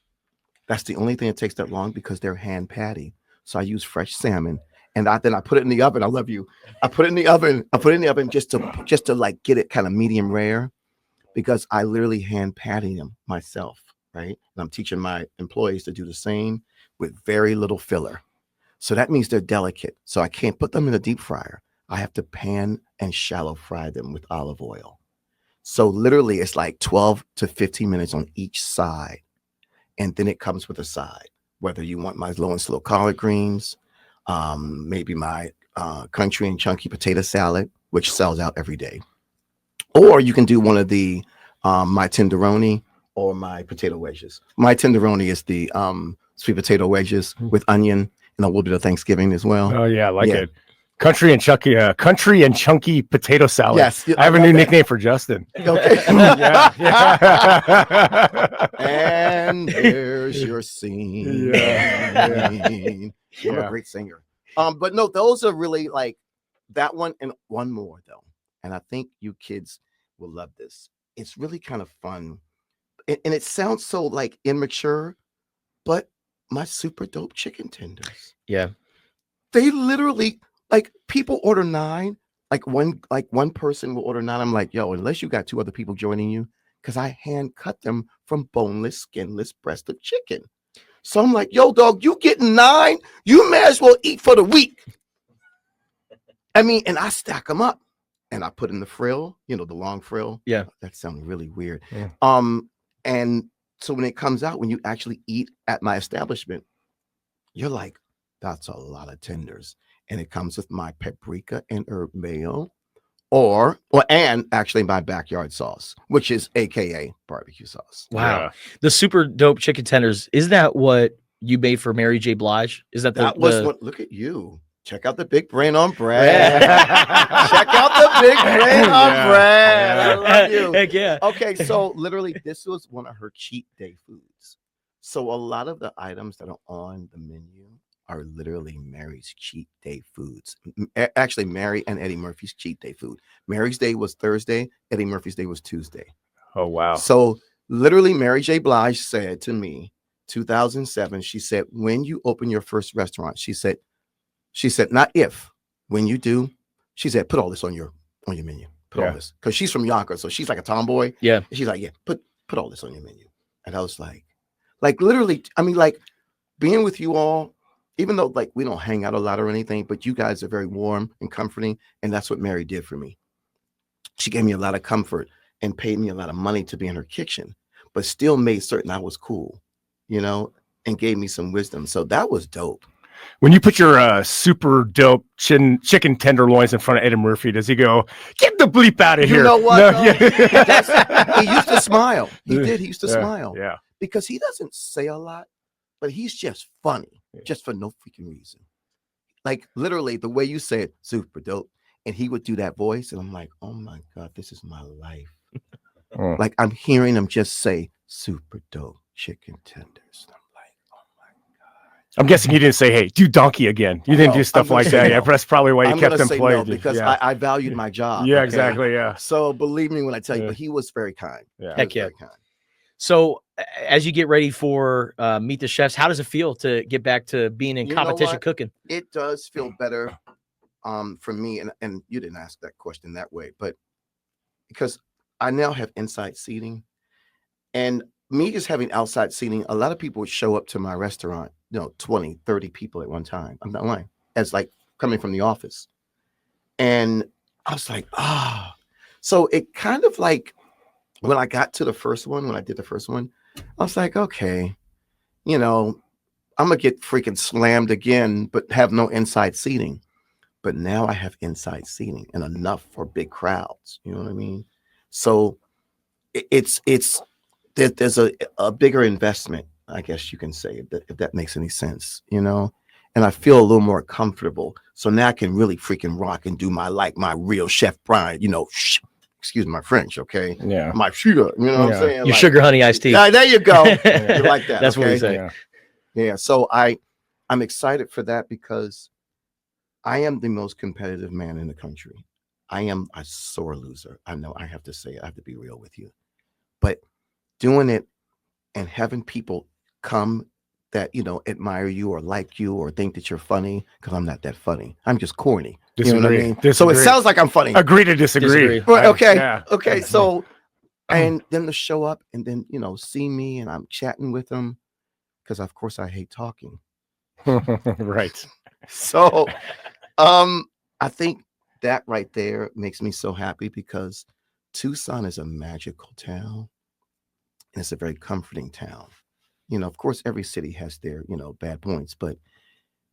Speaker 8: That's the only thing that takes that long because they're hand patty. So I use fresh salmon, and then I put it in the oven. I love you. I put it in the oven just to like get it kind of medium rare, because I literally hand patty them myself, right? And I'm teaching my employees to do the same with very little filler. So that means they're delicate. So I can't put them in a deep fryer. I have to pan and shallow fry them with olive oil. So literally it's like 12 to 15 minutes on each side. And then it comes with a side, whether you want my low and slow collard greens, maybe my country and chunky potato salad, which sells out every day. Or you can do one of the my tenderoni or my potato wedges. My tenderoni is the sweet potato wedges with onion and a little bit of Thanksgiving as well.
Speaker 6: Oh yeah, I like it. Country and chunky potato salad.
Speaker 8: Yes,
Speaker 6: I have a new nickname for Justin.
Speaker 8: Okay.
Speaker 6: Yeah.
Speaker 8: And there's your scene.
Speaker 6: Yeah.
Speaker 8: I'm a great singer. But no, those are really like that one and one more though. And I think you kids will love this. It's really kind of fun. And it sounds so like immature, but my super dope chicken tenders.
Speaker 4: Yeah.
Speaker 8: They literally, like, people order 9, like one person will order 9. I'm like, yo, unless you got 2 other people joining you, because I hand cut them from boneless, skinless breast of chicken. So I'm like, yo, dog, you getting 9? You may as well eat for the week. I mean, and I stack them up and I put in the frill, the long frill.
Speaker 4: Yeah.
Speaker 8: That sounds really weird.
Speaker 6: Yeah.
Speaker 8: And so when it comes out, when you actually eat at my establishment, you're like, that's a lot of tenders. And it comes with my paprika and herb mayo and actually my backyard sauce, which is AKA barbecue sauce.
Speaker 4: Wow.
Speaker 6: Yeah.
Speaker 4: The super dope chicken tenders. Is that what you made for Mary J. Blige? Is that
Speaker 8: what? Look at you. Check out the big brain on Brad. Check out the big brain on Brad. I love you.
Speaker 4: Heck yeah.
Speaker 8: Okay, so literally this was one of her cheat day foods. So a lot of the items that are on the menu are literally Mary's cheat day foods. Actually, Mary and Eddie Murphy's cheat day food. Mary's day was Thursday. Eddie Murphy's day was Tuesday.
Speaker 6: Oh, wow.
Speaker 8: So literally Mary J. Blige said to me, 2007, she said, when you open your first restaurant, she said, not if, when you do, she said, put all this on your menu. Put all this. Because she's from Yonkers, so she's like a tomboy.
Speaker 4: Yeah.
Speaker 8: And she's like, yeah, put all this on your menu. And I was like literally, I mean, like being with you all, even though like we don't hang out a lot or anything, but you guys are very warm and comforting. And that's what Mary did for me. She gave me a lot of comfort and paid me a lot of money to be in her kitchen, but still made certain I was cool, and gave me some wisdom. So that was dope.
Speaker 6: When you put your super dope chicken tenderloins in front of Eddie Murphy, does he go, get the bleep out of here?
Speaker 8: You know what?
Speaker 6: No,
Speaker 8: yeah. He used to smile. He did. He used to smile.
Speaker 6: Yeah.
Speaker 8: Because he doesn't say a lot, but he's just funny, just for no freaking reason. Like literally the way you say it, super dope. And he would do that voice. And I'm like, oh my God, this is my life. Like I'm hearing him just say super dope chicken tenders.
Speaker 6: I'm guessing you didn't say, hey, do donkey again. You didn't do stuff like that. Yeah, that's probably why you kept employed.
Speaker 8: Because I valued my job.
Speaker 6: Yeah, exactly. Yeah.
Speaker 8: So believe me when I tell you, but he was very kind.
Speaker 6: Yeah.
Speaker 4: Heck yeah. So as you get ready for Meet the Chefs, how does it feel to get back to being in competition cooking?
Speaker 8: It does feel better for me. And you didn't ask that question that way, but because I now have inside seating, and me just having outside seating, a lot of people would show up to my restaurant, 20, 30 people at one time. I'm not lying. As like coming from the office. And I was like, So it kind of like when I got to the first one, when I did the first one, I was like, okay, I'm going to get freaking slammed again, but have no inside seating. But now I have inside seating and enough for big crowds. You know what I mean? So there's a bigger investment, I guess you can say, if that makes any sense, and I feel a little more comfortable. So now I can really freaking rock and do my real Chef Brian, excuse my French, okay?
Speaker 6: Yeah.
Speaker 8: My shooter, what I'm saying?
Speaker 4: Your sugar honey iced tea.
Speaker 8: There you go. You like that.
Speaker 4: That's
Speaker 8: okay?
Speaker 4: what we say.
Speaker 8: Yeah. So I'm excited for that because I am the most competitive man in the country. I am a sore loser. I know I have to say it. I have to be real with you. But doing it and having people come that, admire you or like you or think that you're funny, because I'm not that funny. I'm just corny.
Speaker 6: Disagree.
Speaker 8: You know what I mean?
Speaker 6: Disagree.
Speaker 8: So it sounds like I'm funny.
Speaker 6: Agree to disagree.
Speaker 8: Well, okay.
Speaker 6: Yeah.
Speaker 8: Okay. So, and then to show up and then, see me and I'm chatting with them because, of course, I hate talking.
Speaker 6: Right.
Speaker 8: So, I think that right there makes me so happy because Tucson is a magical town and it's a very comforting town. Of course, every city has their, bad points, but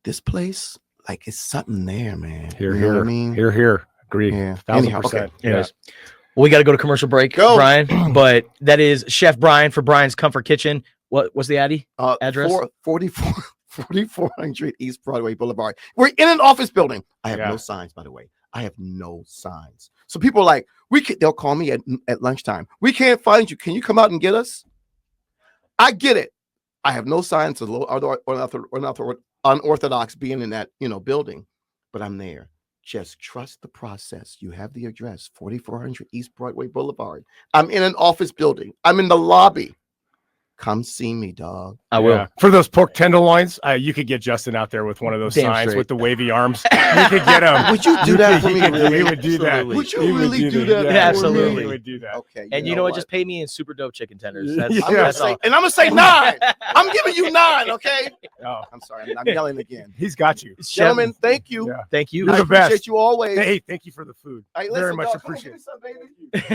Speaker 8: this place, like, it's something there, man.
Speaker 6: Here,
Speaker 8: you know
Speaker 6: here.
Speaker 8: what I mean?
Speaker 6: Here. Agree.
Speaker 8: Yeah.
Speaker 6: 1000%.
Speaker 8: Okay.
Speaker 6: Yeah.
Speaker 4: Anyways, well, we got to go to commercial break,
Speaker 8: Go.
Speaker 4: Brian. But that is Chef Brian for Brian's Comfort Kitchen. What's the address?
Speaker 8: 4400 East Broadway Boulevard. We're in an office building. I have
Speaker 6: Yeah.
Speaker 8: no signs, by the way. I have no signs. So people are like, they'll call me at lunchtime. We can't find you. Can you come out and get us? I get it. I have no signs of unorthodox being in that, building, but I'm there. Just trust the process. You have the address, 4400 East Broadway Boulevard. I'm in an office building. I'm in the lobby. Come see me, dog.
Speaker 4: I will.
Speaker 6: Yeah. For those pork tenderloins, you could get Justin out there with one of those
Speaker 4: Damn
Speaker 6: signs
Speaker 4: straight.
Speaker 6: with the wavy arms. You could get him.
Speaker 8: Would you do that for me?
Speaker 6: We would do that.
Speaker 1: Absolutely.
Speaker 8: Would you
Speaker 6: We would
Speaker 8: really do
Speaker 6: that?
Speaker 8: that?
Speaker 4: Yeah,
Speaker 8: for
Speaker 4: absolutely.
Speaker 8: me?
Speaker 6: We would do that.
Speaker 8: Okay.
Speaker 4: And you know what? Just pay me in super dope chicken tenders. That's,
Speaker 6: Yeah.
Speaker 8: I'm gonna
Speaker 4: that's
Speaker 8: say,
Speaker 4: all.
Speaker 8: and I'm gonna say 9. I'm giving you 9. Okay.
Speaker 6: Oh,
Speaker 8: I'm sorry. I'm yelling again.
Speaker 6: he's got you.
Speaker 4: Chef,
Speaker 8: Gentlemen, thank you.
Speaker 6: Yeah.
Speaker 4: thank you.
Speaker 6: You're
Speaker 8: I
Speaker 6: the best.
Speaker 8: appreciate you always.
Speaker 6: Hey, thank you for the food.
Speaker 8: Hey,
Speaker 6: Very
Speaker 8: listen,
Speaker 6: much
Speaker 8: dog, come on, give
Speaker 6: appreciate
Speaker 8: me some,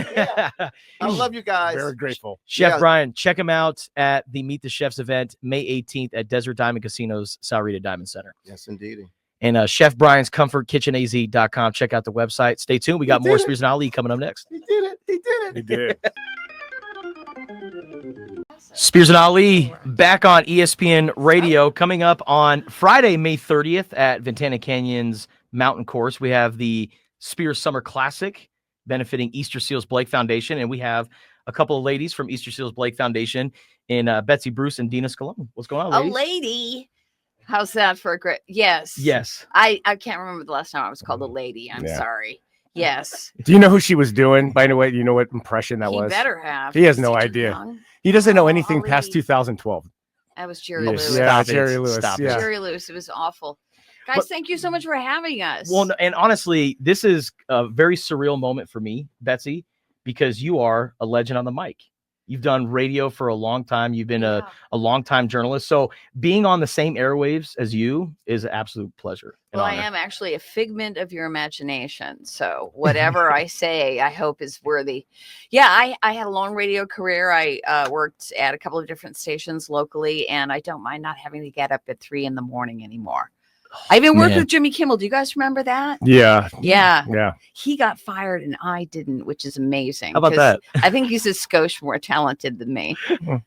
Speaker 8: baby. Yeah. I love you guys.
Speaker 6: Very grateful.
Speaker 4: Chef
Speaker 8: Yeah.
Speaker 4: Brian, check him out at the Meet the Chefs event May 18th at Desert Diamond Casino's Sahuarita Diamond Center.
Speaker 8: Yes, indeed.
Speaker 4: And Chef Brian's ComfortKitchenAZ.com. Check out the website. Stay tuned. We got
Speaker 8: He
Speaker 4: more
Speaker 8: did it.
Speaker 4: Spears and Ali coming up next.
Speaker 8: He did it. He did it.
Speaker 6: He did.
Speaker 4: Spears and Ali back on ESPN Radio. Coming up on Friday, May 30th at Ventana Canyon's Mountain Course, we have the Spears Summer Classic benefiting Easter Seals Blake Foundation. And we have a couple of ladies from Easter Seals Blake Foundation in Betsy Bruce and Dina Scalone. What's going on,
Speaker 9: A
Speaker 4: ladies?
Speaker 9: lady. How's that for a great? Yes.
Speaker 4: Yes.
Speaker 9: I can't remember the last time I was called a lady. I'm
Speaker 6: Yeah.
Speaker 9: sorry. Yes.
Speaker 6: Do you know who she was doing? By the way, do you know what impression that
Speaker 9: He
Speaker 6: was?
Speaker 9: better have.
Speaker 6: He has
Speaker 9: Is
Speaker 6: no
Speaker 9: too
Speaker 6: idea.
Speaker 9: young?
Speaker 6: He doesn't know
Speaker 9: Oh,
Speaker 6: anything
Speaker 9: Ollie.
Speaker 6: past 2012.
Speaker 9: That was Jerry
Speaker 6: Yeah,
Speaker 9: Lewis.
Speaker 6: yeah,
Speaker 4: Stop it.
Speaker 6: Jerry Lewis.
Speaker 4: Stop it.
Speaker 6: Yeah.
Speaker 9: Jerry Lewis. It was awful. Guys,
Speaker 4: But-
Speaker 9: thank you so much for having us.
Speaker 4: Well, and honestly, this is a very surreal moment for me, Betsy, because you are a legend on the mic. You've done radio for a long time. You've been
Speaker 9: Yeah.
Speaker 4: a long-time journalist. So being on the same airwaves as you is an absolute pleasure. and
Speaker 9: Well, I
Speaker 4: honor.
Speaker 9: am actually a figment of your imagination. So whatever I say, I hope is worthy. Yeah, I had a long radio career. I worked at a couple of different stations locally, and I don't mind not having to get up at 3 a.m. anymore. I even worked
Speaker 4: man.
Speaker 9: with Jimmy Kimmel. Do you guys remember that?
Speaker 6: Yeah.
Speaker 9: Yeah.
Speaker 6: Yeah.
Speaker 9: He got fired and I didn't, which is amazing.
Speaker 4: How about
Speaker 9: 'cause
Speaker 4: that?
Speaker 9: I think he's a skosh more talented than me.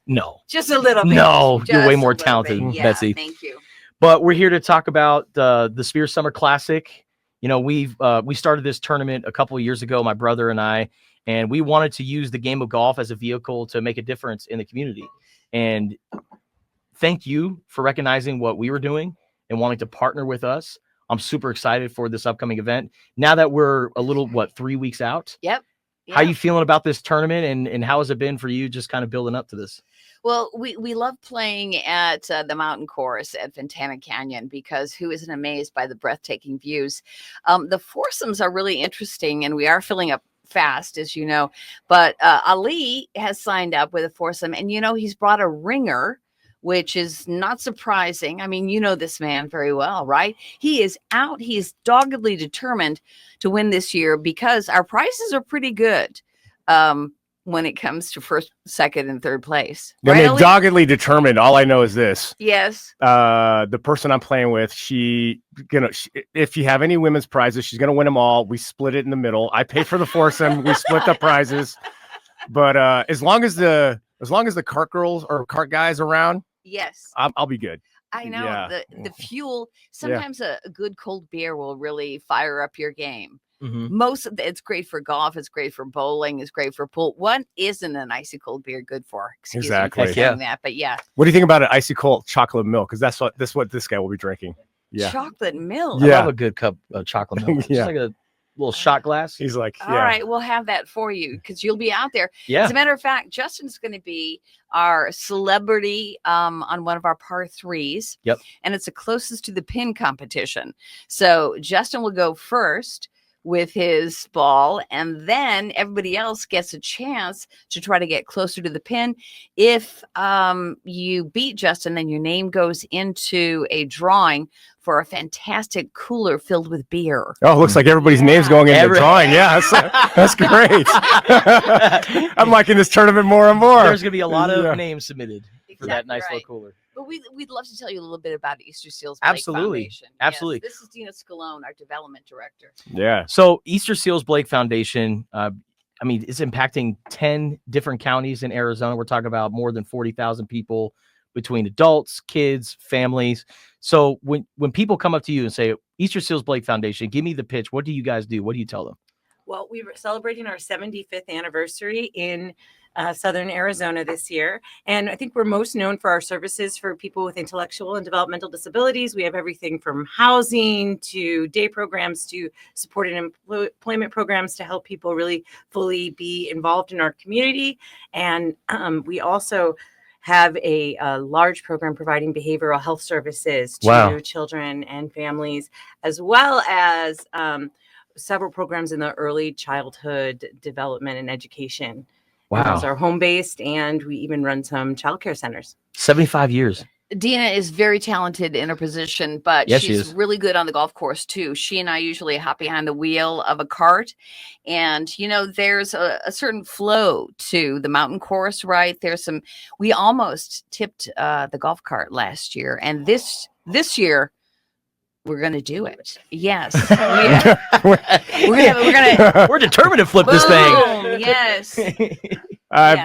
Speaker 4: No.
Speaker 9: Just a little bit.
Speaker 4: No, you're way
Speaker 9: Just a
Speaker 4: more
Speaker 9: little
Speaker 4: talented,
Speaker 9: bit. Yeah,
Speaker 4: Betsy.
Speaker 9: Thank you.
Speaker 4: But we're here to talk about the Spears Summer Classic. You know, we started this tournament a couple of years ago, my brother and I, and we wanted to use the game of golf as a vehicle to make a difference in the community. And thank you for recognizing what we were doing and wanting to partner with us. I'm super excited for this upcoming event. Now that we're a little, 3 weeks out?
Speaker 9: Yep.
Speaker 4: How
Speaker 9: Yeah.
Speaker 4: you feeling about this tournament and how has it been for you just kind of building up to this?
Speaker 9: Well, we love playing at the mountain course at Ventana Canyon because who isn't amazed by the breathtaking views? The foursomes are really interesting, and we are filling up fast, as you know. But Ali has signed up with a foursome, and he's brought a ringer, which is not surprising. I mean, you know this man very well, right? He is out. He is doggedly determined to win this year because our prices are pretty good. When it comes to first, second, and third place.
Speaker 6: I
Speaker 9: Right,
Speaker 6: mean,
Speaker 9: Ali?
Speaker 6: doggedly determined. All I know is this.
Speaker 9: Yes.
Speaker 6: The person I'm playing with, if you have any women's prizes, she's gonna win them all. We split it in the middle. I pay for the foursome. We split the prizes. But as long as the cart girls or cart guys around,
Speaker 9: Yes.
Speaker 6: I'll be good.
Speaker 9: I know
Speaker 6: Yeah.
Speaker 9: the fuel. Sometimes a good cold beer will really fire up your game.
Speaker 4: Mm-hmm.
Speaker 9: Most of it's great for golf. It's great for bowling. It's great for pool. What isn't an icy cold beer good for? Excuse
Speaker 6: Exactly.
Speaker 9: me for saying that, but yeah.
Speaker 6: What do you think about an icy cold chocolate milk? Because that's what this guy will be drinking. Yeah.
Speaker 9: chocolate milk.
Speaker 4: I
Speaker 6: Yeah.
Speaker 4: love a good cup of chocolate milk.
Speaker 6: Yeah.
Speaker 4: Just like a little shot glass.
Speaker 6: He's like,
Speaker 9: All right, we'll have that for you because you'll be out there.
Speaker 4: Yeah.
Speaker 9: As a matter of fact, Justin's going to be our celebrity on one of our par threes.
Speaker 4: Yep.
Speaker 9: And it's the closest to the pin competition. So Justin will go first with his ball, and then everybody else gets a chance to try to get closer to the pin. If you beat Justin, then your name goes into a drawing for a fantastic cooler filled with beer.
Speaker 6: Oh, looks like everybody's name's going in the drawing. Yeah, that's great. I'm liking this tournament more and more.
Speaker 4: There's going to be a lot of names submitted for that nice little cooler.
Speaker 9: But we'd love to tell you a little bit about Easter Seals Blake
Speaker 4: Absolutely.
Speaker 9: Foundation.
Speaker 4: Absolutely.
Speaker 9: Yes, this is Dina Scalone, our development director.
Speaker 6: Yeah.
Speaker 4: So Easter Seals Blake Foundation, I mean, it's impacting 10 different counties in Arizona. We're talking about more than 40,000 people between adults, kids, families. So when people come up to you and say, Easter Seals Blake Foundation, give me the pitch. What do you guys do? What do you tell them?
Speaker 10: Well, we were celebrating our 75th anniversary in Southern Arizona this year. And I think we're most known for our services for people with intellectual and developmental disabilities. We have everything from housing to day programs to supported employment programs to help people really fully be involved in our community. And we also have a large program providing behavioral health services to children and families, as well as several programs in the early childhood development and education.
Speaker 4: Wow.
Speaker 10: Those are home-based, and we even run some childcare centers.
Speaker 4: 75 years.
Speaker 9: Dina is very talented in her position, but
Speaker 4: Yes, she
Speaker 9: she's
Speaker 4: is.
Speaker 9: really good on the golf course too. She and I usually hop behind the wheel of a cart, and there's a certain flow to the mountain course, right? We almost tipped the golf cart last year, and this year we're going to do it. Yes.
Speaker 4: We're determined to flip this thing.
Speaker 9: Boom, yes.
Speaker 4: I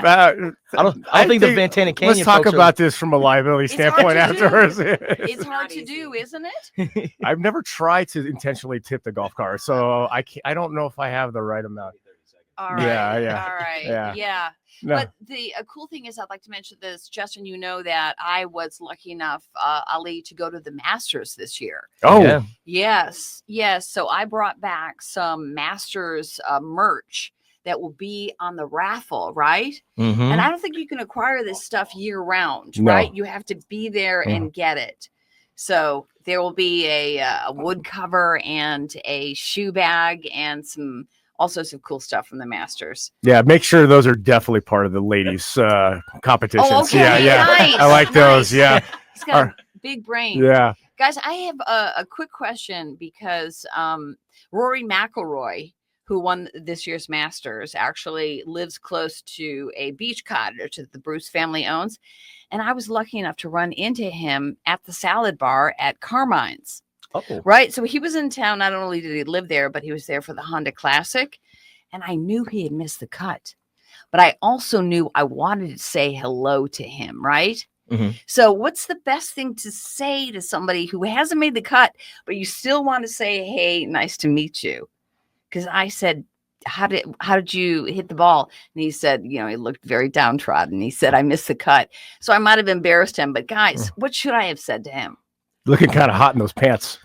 Speaker 4: don't think the Ventana Canyon.
Speaker 6: Let's talk
Speaker 4: folks
Speaker 6: about this from a liability standpoint afterwards.
Speaker 9: It's hard to do, isn't it?
Speaker 6: I've never tried to intentionally tip the golf cart, so I don't know if I have the right amount.
Speaker 9: All right.
Speaker 6: Yeah.
Speaker 9: All right. Yeah.
Speaker 6: No.
Speaker 9: But the cool thing is, I'd like to mention this, Justin. You know that I was lucky enough, Ali, to go to the Masters this year.
Speaker 6: Oh, yeah.
Speaker 9: Yes. So I brought back some Masters merch that will be on the raffle, right?
Speaker 4: Mm-hmm.
Speaker 9: And I don't think you can acquire this stuff year round,
Speaker 6: No.
Speaker 9: right? You have to be there and get it. So there will be a wood cover and a shoe bag and also some cool stuff from the Masters.
Speaker 6: Yeah, make sure those are definitely part of the ladies' competitions.
Speaker 9: Oh, okay.
Speaker 6: Yeah.
Speaker 9: Nice.
Speaker 6: I like those. Yeah.
Speaker 9: He's got a big brain.
Speaker 6: Yeah.
Speaker 9: Guys, I have a quick question because Rory McIlroy, who won this year's Masters, actually lives close to a beach cottage that the Bruce family owns. And I was lucky enough to run into him at the salad bar at Carmine's.
Speaker 4: Oh.
Speaker 9: Right. So he was in town. Not only did he live there, but he was there for the Honda Classic. And I knew he had missed the cut. But I also knew I wanted to say hello to him. Right.
Speaker 4: Mm-hmm.
Speaker 9: So what's the best thing to say to somebody who hasn't made the cut, but you still want to say, hey, nice to meet you? Because I said, how did you hit the ball? And he said, he looked very downtrodden. He said, I missed the cut. So I might have embarrassed him. But guys, what should I have said to him?
Speaker 6: Looking kind of hot in those pants.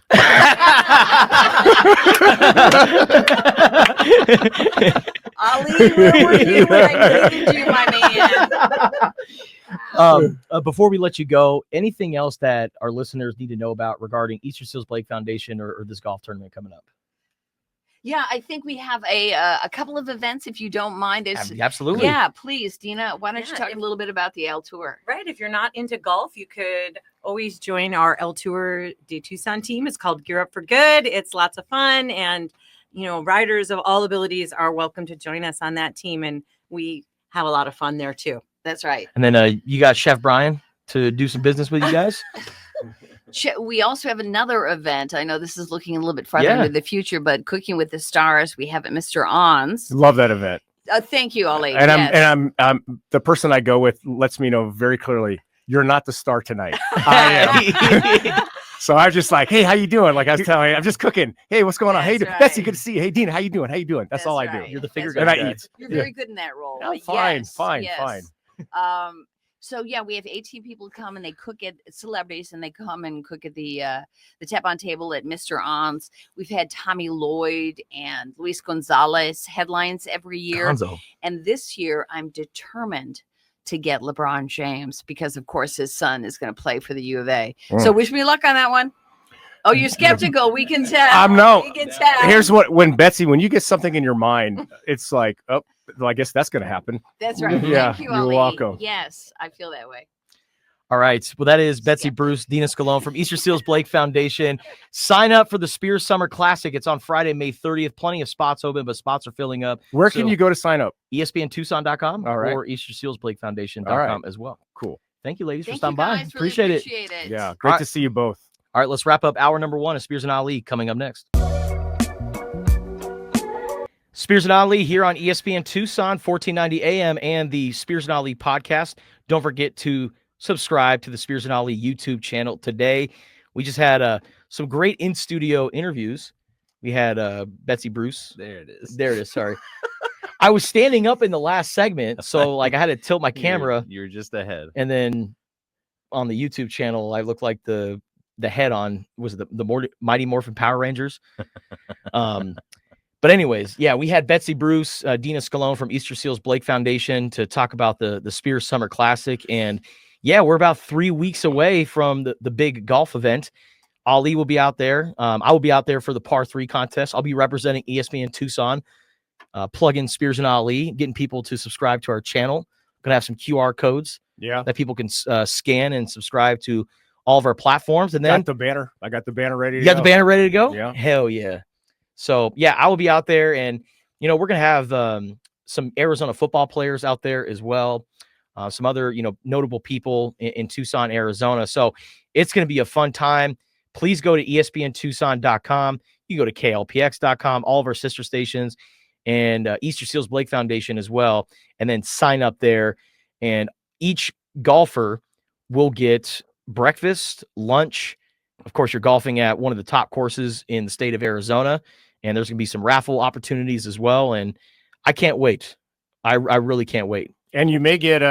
Speaker 9: Ali, where were you when I needed you, my man?
Speaker 4: Before we let you go, anything else that our listeners need to know about regarding Easter Seals Blake Foundation or this golf tournament coming up?
Speaker 9: Yeah, I think we have a couple of events, if you don't mind.
Speaker 4: Absolutely.
Speaker 9: Yeah, please, Dina. Why don't you talk a little bit about the L Tour?
Speaker 10: Right. If you're not into golf, you could always join our El Tour de Tucson team. It's called Gear Up for Good. It's lots of fun. And, riders of all abilities are welcome to join us on that team. And we have a lot of fun there, too.
Speaker 9: That's right.
Speaker 4: And then you got Chef Brian to do some business with you guys.
Speaker 9: We also have another event. I know this is looking a little bit farther into the future, but Cooking with the Stars, we have at Mr. On's.
Speaker 6: Love that event.
Speaker 9: Thank you, Ali.
Speaker 6: And I'm the person I go with lets me know very clearly, you're not the star tonight. I am. So I'm just like, hey, how you doing? Like I was telling you, I'm just cooking. Hey, what's going on? Hey, Betsy, good to see you. Hey, Dina, how you doing? How you doing? That's all I do.
Speaker 4: You're the figure guy.
Speaker 6: And I eat.
Speaker 9: You're very good in that role.
Speaker 6: Oh, fine.
Speaker 9: So yeah, we have 18 people come and they cook at celebrities, and they come and cook at the tap on table at Mr. On's. We've had Tommy Lloyd and Luis Gonzalez headlines every year.
Speaker 4: Gonzo.
Speaker 9: And this year I'm determined to get LeBron James because of course his son is going to play for the U of A. So wish me luck on that one. Oh, you're skeptical. We can tell. We can tell.
Speaker 6: Here's when you get something in your mind, it's like, oh, well, I guess that's going to happen.
Speaker 9: That's right.
Speaker 6: Yeah,
Speaker 9: Thank you,
Speaker 6: you're
Speaker 9: Ali.
Speaker 6: welcome.
Speaker 9: Yes, I feel that way.
Speaker 4: All right. Well, that is Betsy Bruce, Dina Scalone from Easter Seals Blake Foundation. Sign up for the Spears Summer Classic. It's on Friday, May 30th. Plenty of spots open, but spots are filling up.
Speaker 6: Where can you go to sign up?
Speaker 4: ESPNTucson.com or EasterSealsBlakeFoundation.com as well.
Speaker 6: Cool.
Speaker 4: Thank you, ladies, for
Speaker 9: Thank
Speaker 4: stopping
Speaker 9: you
Speaker 4: by.
Speaker 9: guys. Really
Speaker 4: Appreciate it.
Speaker 6: Yeah, great to see you both.
Speaker 4: All right, let's wrap up hour number 1 of Spears and Ali coming up next. Spears and Ali here on ESPN Tucson, 1490 AM and the Spears and Ali podcast. Don't forget to subscribe to the Spears and Ali YouTube channel today. We just had some great in-studio interviews. We had Betsy Bruce.
Speaker 5: There it is.
Speaker 4: There it is. Sorry. I was standing up in the last segment, so like I had to tilt my camera.
Speaker 5: You're just ahead.
Speaker 4: And then on the YouTube channel, I looked like the head on was the Mighty Morphin Power Rangers. But anyways, yeah, we had Betsy Bruce, Dina Scalone from Easter Seals Blake Foundation to talk about the Spears Summer Classic. And yeah, we're about 3 weeks away from the big golf event. Ali will be out there. I will be out there for the par 3 contest. I'll be representing ESPN Tucson, plug in Spears and Ali, getting people to subscribe to our channel. Going to have some QR codes that people can scan and subscribe to all of our platforms. And then
Speaker 6: got the banner. I got the banner ready to
Speaker 4: go. You got the banner ready to go?
Speaker 6: Yeah.
Speaker 4: Hell yeah. So yeah, I will be out there, and we're going to have some Arizona football players out there as well. Some other, notable people in Tucson, Arizona. So it's going to be a fun time. Please go to ESPNTucson.com. You go to KLPX.com, all of our sister stations, and Easter Seals Blake Foundation as well. And then sign up there. And each golfer will get breakfast, lunch. Of course, you're golfing at one of the top courses in the state of Arizona. And there's going to be some raffle opportunities as well. And I can't wait. I really can't wait.
Speaker 6: And you may get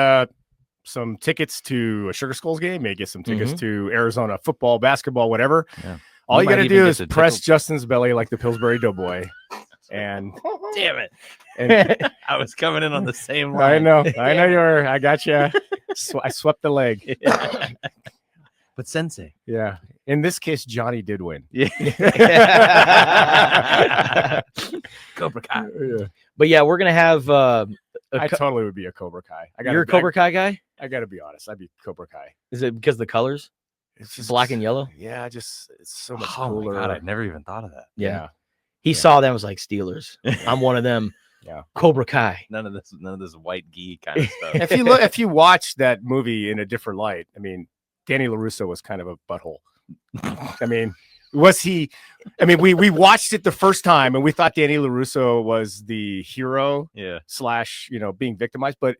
Speaker 6: some tickets to a Sugar Skulls game, may get some tickets to Arizona football, basketball, whatever. Yeah. All you got to do is press Justin's belly like the Pillsbury Doughboy. And
Speaker 5: damn it. And I was coming in on the same line.
Speaker 6: I know you were. I got you. I swept the leg.
Speaker 5: But Sensei.
Speaker 6: Yeah. In this case, Johnny did win.
Speaker 5: Yeah. Cobra Kai.
Speaker 6: Yeah.
Speaker 4: But yeah, we're gonna have.
Speaker 6: I totally would be a Cobra Kai.
Speaker 4: You're a Cobra Kai guy?
Speaker 6: I got to be honest. I'd be Cobra Kai.
Speaker 4: Is it because of the colors?
Speaker 6: It's just
Speaker 4: black and yellow.
Speaker 6: Yeah, it's so much
Speaker 5: cooler.
Speaker 6: cooler.
Speaker 5: My God, I never even thought of that.
Speaker 4: Yeah. He saw them and was like, Steelers. I'm one of them.
Speaker 6: Yeah.
Speaker 4: Cobra Kai.
Speaker 5: None of this white gi kind of stuff.
Speaker 6: If you watch that movie in a different light, I mean, Danny LaRusso was kind of a butthole. I mean, was he? I mean, we watched it the first time and we thought Danny LaRusso was the hero, / being victimized, but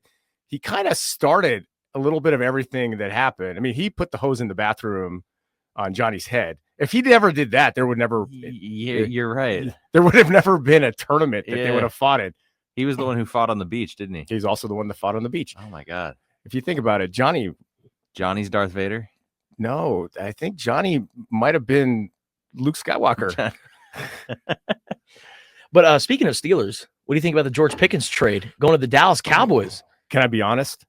Speaker 6: he kind of started a little bit of everything that happened. I mean, he put the hose in the bathroom on Johnny's head. If he never did that, there would never.
Speaker 5: You're right.
Speaker 6: There would have never been a tournament that they would have fought in.
Speaker 5: He was the one who fought on the beach, didn't he?
Speaker 6: He's also the one that fought on the beach.
Speaker 5: Oh my God!
Speaker 6: If you think about it,
Speaker 5: Johnny's Darth Vader.
Speaker 6: No, I think Johnny might have been Luke Skywalker.
Speaker 4: But speaking of Steelers, what do you think about the George Pickens trade going to the Dallas Cowboys?
Speaker 6: Can I be honest?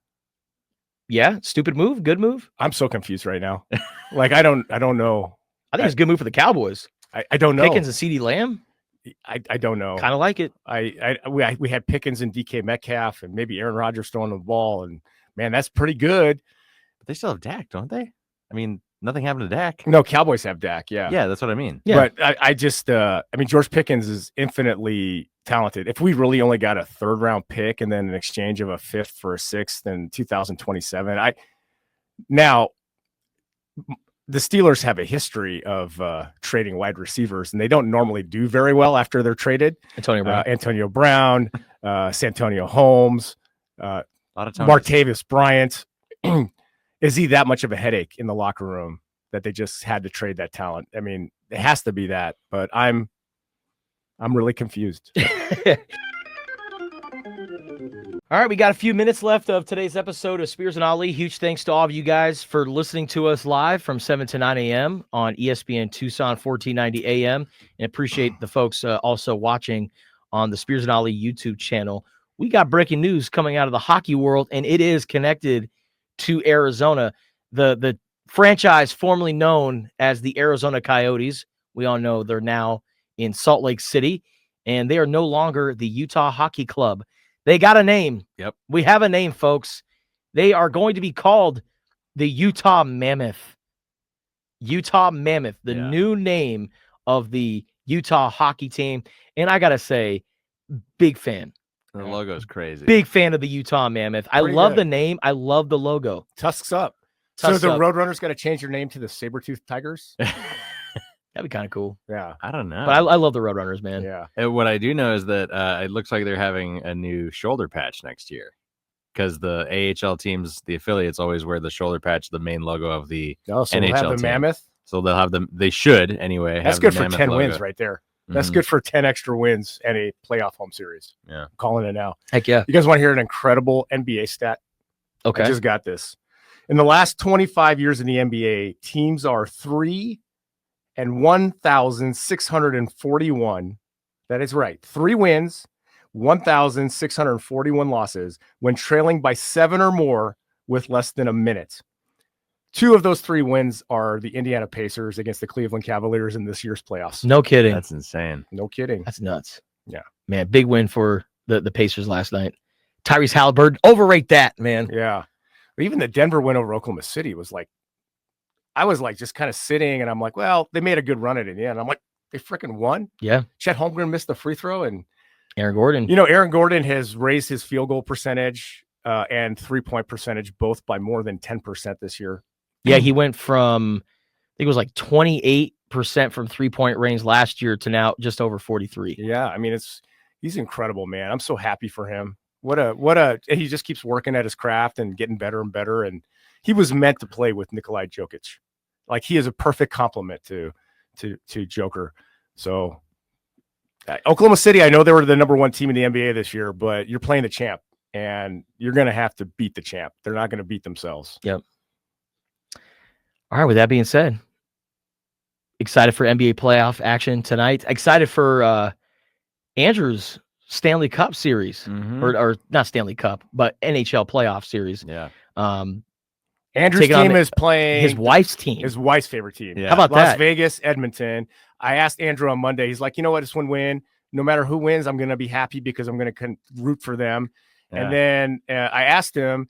Speaker 4: Yeah, stupid move, good move.
Speaker 6: I'm so confused right now. Like I don't know.
Speaker 4: I think it's a good move for the Cowboys.
Speaker 6: I don't know.
Speaker 4: Pickens and CeeDee Lamb.
Speaker 6: I don't know.
Speaker 4: Kind of like it.
Speaker 6: We had Pickens and DK Metcalf and maybe Aaron Rodgers throwing the ball, and man, that's pretty good.
Speaker 5: But they still have Dak, don't they? I mean, nothing happened to Dak.
Speaker 6: No, Cowboys have Dak. Yeah,
Speaker 5: yeah, that's what I mean.
Speaker 4: Yeah.
Speaker 6: But I mean, George Pickens is infinitely talented. If we really only got a 3rd round pick and then an exchange of a 5th for a 6th in 2027, now the Steelers have a history of trading wide receivers, and they don't normally do very well after they're traded. Antonio Brown, Santonio Holmes,
Speaker 5: a lot of
Speaker 6: Martavis Bryant. Is he that much of a headache in the locker room that they just had to trade that talent? I mean, it has to be that, but I'm really confused.
Speaker 4: All right, we got a few minutes left of today's episode of Spears and Ali. Huge thanks to all of you guys for listening to us live from 7 to 9 a.m. on ESPN Tucson, 1490 a.m. And appreciate the folks also watching on the Spears and Ali YouTube channel. We got breaking news coming out of the hockey world, and it is connected to Arizona. The franchise formerly known as the Arizona Coyotes, we all know they're now in Salt Lake City, and they are no longer the Utah Hockey Club. They got a name.
Speaker 5: Yep.
Speaker 4: We have a name, folks. They are going to be called the Utah Mammoth. Utah Mammoth, the new name of the Utah hockey team. And I got to say, big fan.
Speaker 5: The logo's crazy.
Speaker 4: Big fan of the Utah Mammoth. I love the name. I love the logo.
Speaker 6: Tusks up.
Speaker 4: Tusks
Speaker 6: so the
Speaker 4: up.
Speaker 6: Roadrunners got to change their name to the Saber-Tooth Tigers?
Speaker 4: That'd be kind of cool.
Speaker 6: Yeah.
Speaker 5: I don't know.
Speaker 4: But I love the Roadrunners, man.
Speaker 6: Yeah.
Speaker 5: And what I do know is that it looks like they're having a new shoulder patch next year, because the AHL teams, the affiliates, always wear the shoulder patch, the main logo of the
Speaker 6: Oh, so
Speaker 5: NHL
Speaker 6: we'll have the
Speaker 5: team.
Speaker 6: Mammoth?
Speaker 5: So they'll have them. They should anyway.
Speaker 6: That's
Speaker 5: have
Speaker 6: good
Speaker 5: the
Speaker 6: for
Speaker 5: Mammoth
Speaker 6: 10
Speaker 5: logo.
Speaker 6: wins right there. That's
Speaker 5: Mhm.
Speaker 6: good for 10 extra wins and a playoff home series.
Speaker 5: Yeah.
Speaker 6: I'm calling it now.
Speaker 4: Heck yeah.
Speaker 6: You guys want to hear an incredible NBA stat?
Speaker 4: Okay.
Speaker 6: I just got this. In the last 25 years in the NBA, teams are 3,1,641. That is right. 3 wins, 1,641 losses when trailing by 7 or more with less than a minute. 2 of those 3 wins are the Indiana Pacers against the Cleveland Cavaliers in this year's playoffs.
Speaker 4: No kidding.
Speaker 5: That's insane.
Speaker 6: No kidding.
Speaker 4: That's nuts.
Speaker 6: Yeah.
Speaker 4: Man, big win for the Pacers last night. Tyrese Halliburton, overrate that, man.
Speaker 6: Yeah. But even the Denver win over Oklahoma City was like, I was like just kind of sitting and I'm like, well, they made a good run at it. Yeah. And I'm like, they freaking won.
Speaker 4: Yeah.
Speaker 6: Chet Holmgren missed the free throw. And,
Speaker 4: Aaron Gordon.
Speaker 6: you know, Aaron Gordon has raised his field goal percentage and 3-point percentage both by more than 10% this year.
Speaker 4: Yeah, he went from, I think it was like 28% from 3-point range last year to now just over 43.
Speaker 6: Yeah. I mean, he's incredible, man. I'm so happy for him. He just keeps working at his craft and getting better and better. And he was meant to play with Nikolai Jokic. Like, he is a perfect complement to Joker. So Oklahoma City, I know they were the number 1 team in the NBA this year, but you're playing the champ and you're going to have to beat the champ. They're not going to beat themselves.
Speaker 4: Yep. All right, with that being said, excited for NBA playoff action tonight. Excited for Andrew's Stanley Cup series, or not Stanley Cup, but NHL playoff series.
Speaker 5: Yeah.
Speaker 6: Andrew's team is playing
Speaker 4: his wife's team.
Speaker 6: His wife's favorite team.
Speaker 5: Yeah.
Speaker 4: How about
Speaker 6: Las
Speaker 4: that?
Speaker 6: Vegas, Edmonton. I asked Andrew on Monday. He's like, you know what? This one win. No matter who wins, I'm going to be happy because I'm going to root for them.
Speaker 5: Yeah.
Speaker 6: And then I asked him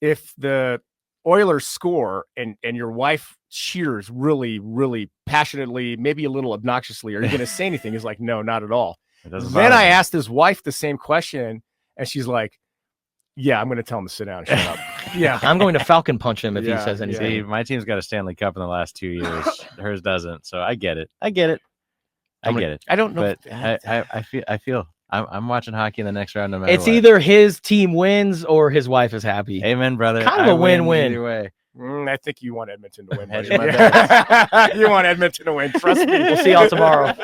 Speaker 6: if the Oilers score and your wife cheers really, really passionately, maybe a little obnoxiously, are you going to say anything? He's like, no, not at all. Then I asked his wife the same question, and she's like, yeah, I'm going to tell him to sit down and shut up. Yeah.
Speaker 4: I'm going to Falcon punch him if
Speaker 6: Yeah,
Speaker 4: he says anything.
Speaker 5: See, my team's got a Stanley Cup in the last 2 years. Hers doesn't. So I get it. I get it.
Speaker 6: I don't know.
Speaker 5: But I feel I'm watching hockey in the next round no matter
Speaker 4: It's
Speaker 5: what.
Speaker 4: either his team wins or his wife is happy.
Speaker 5: Amen, brother.
Speaker 4: Kind of
Speaker 5: I
Speaker 4: a
Speaker 5: win
Speaker 4: win-win.
Speaker 5: Either way.
Speaker 6: I think you want Edmonton to win.
Speaker 5: Hedge
Speaker 6: buddy.
Speaker 5: my bets.
Speaker 6: You want Edmonton to win. Trust me.
Speaker 4: We'll see y'all tomorrow.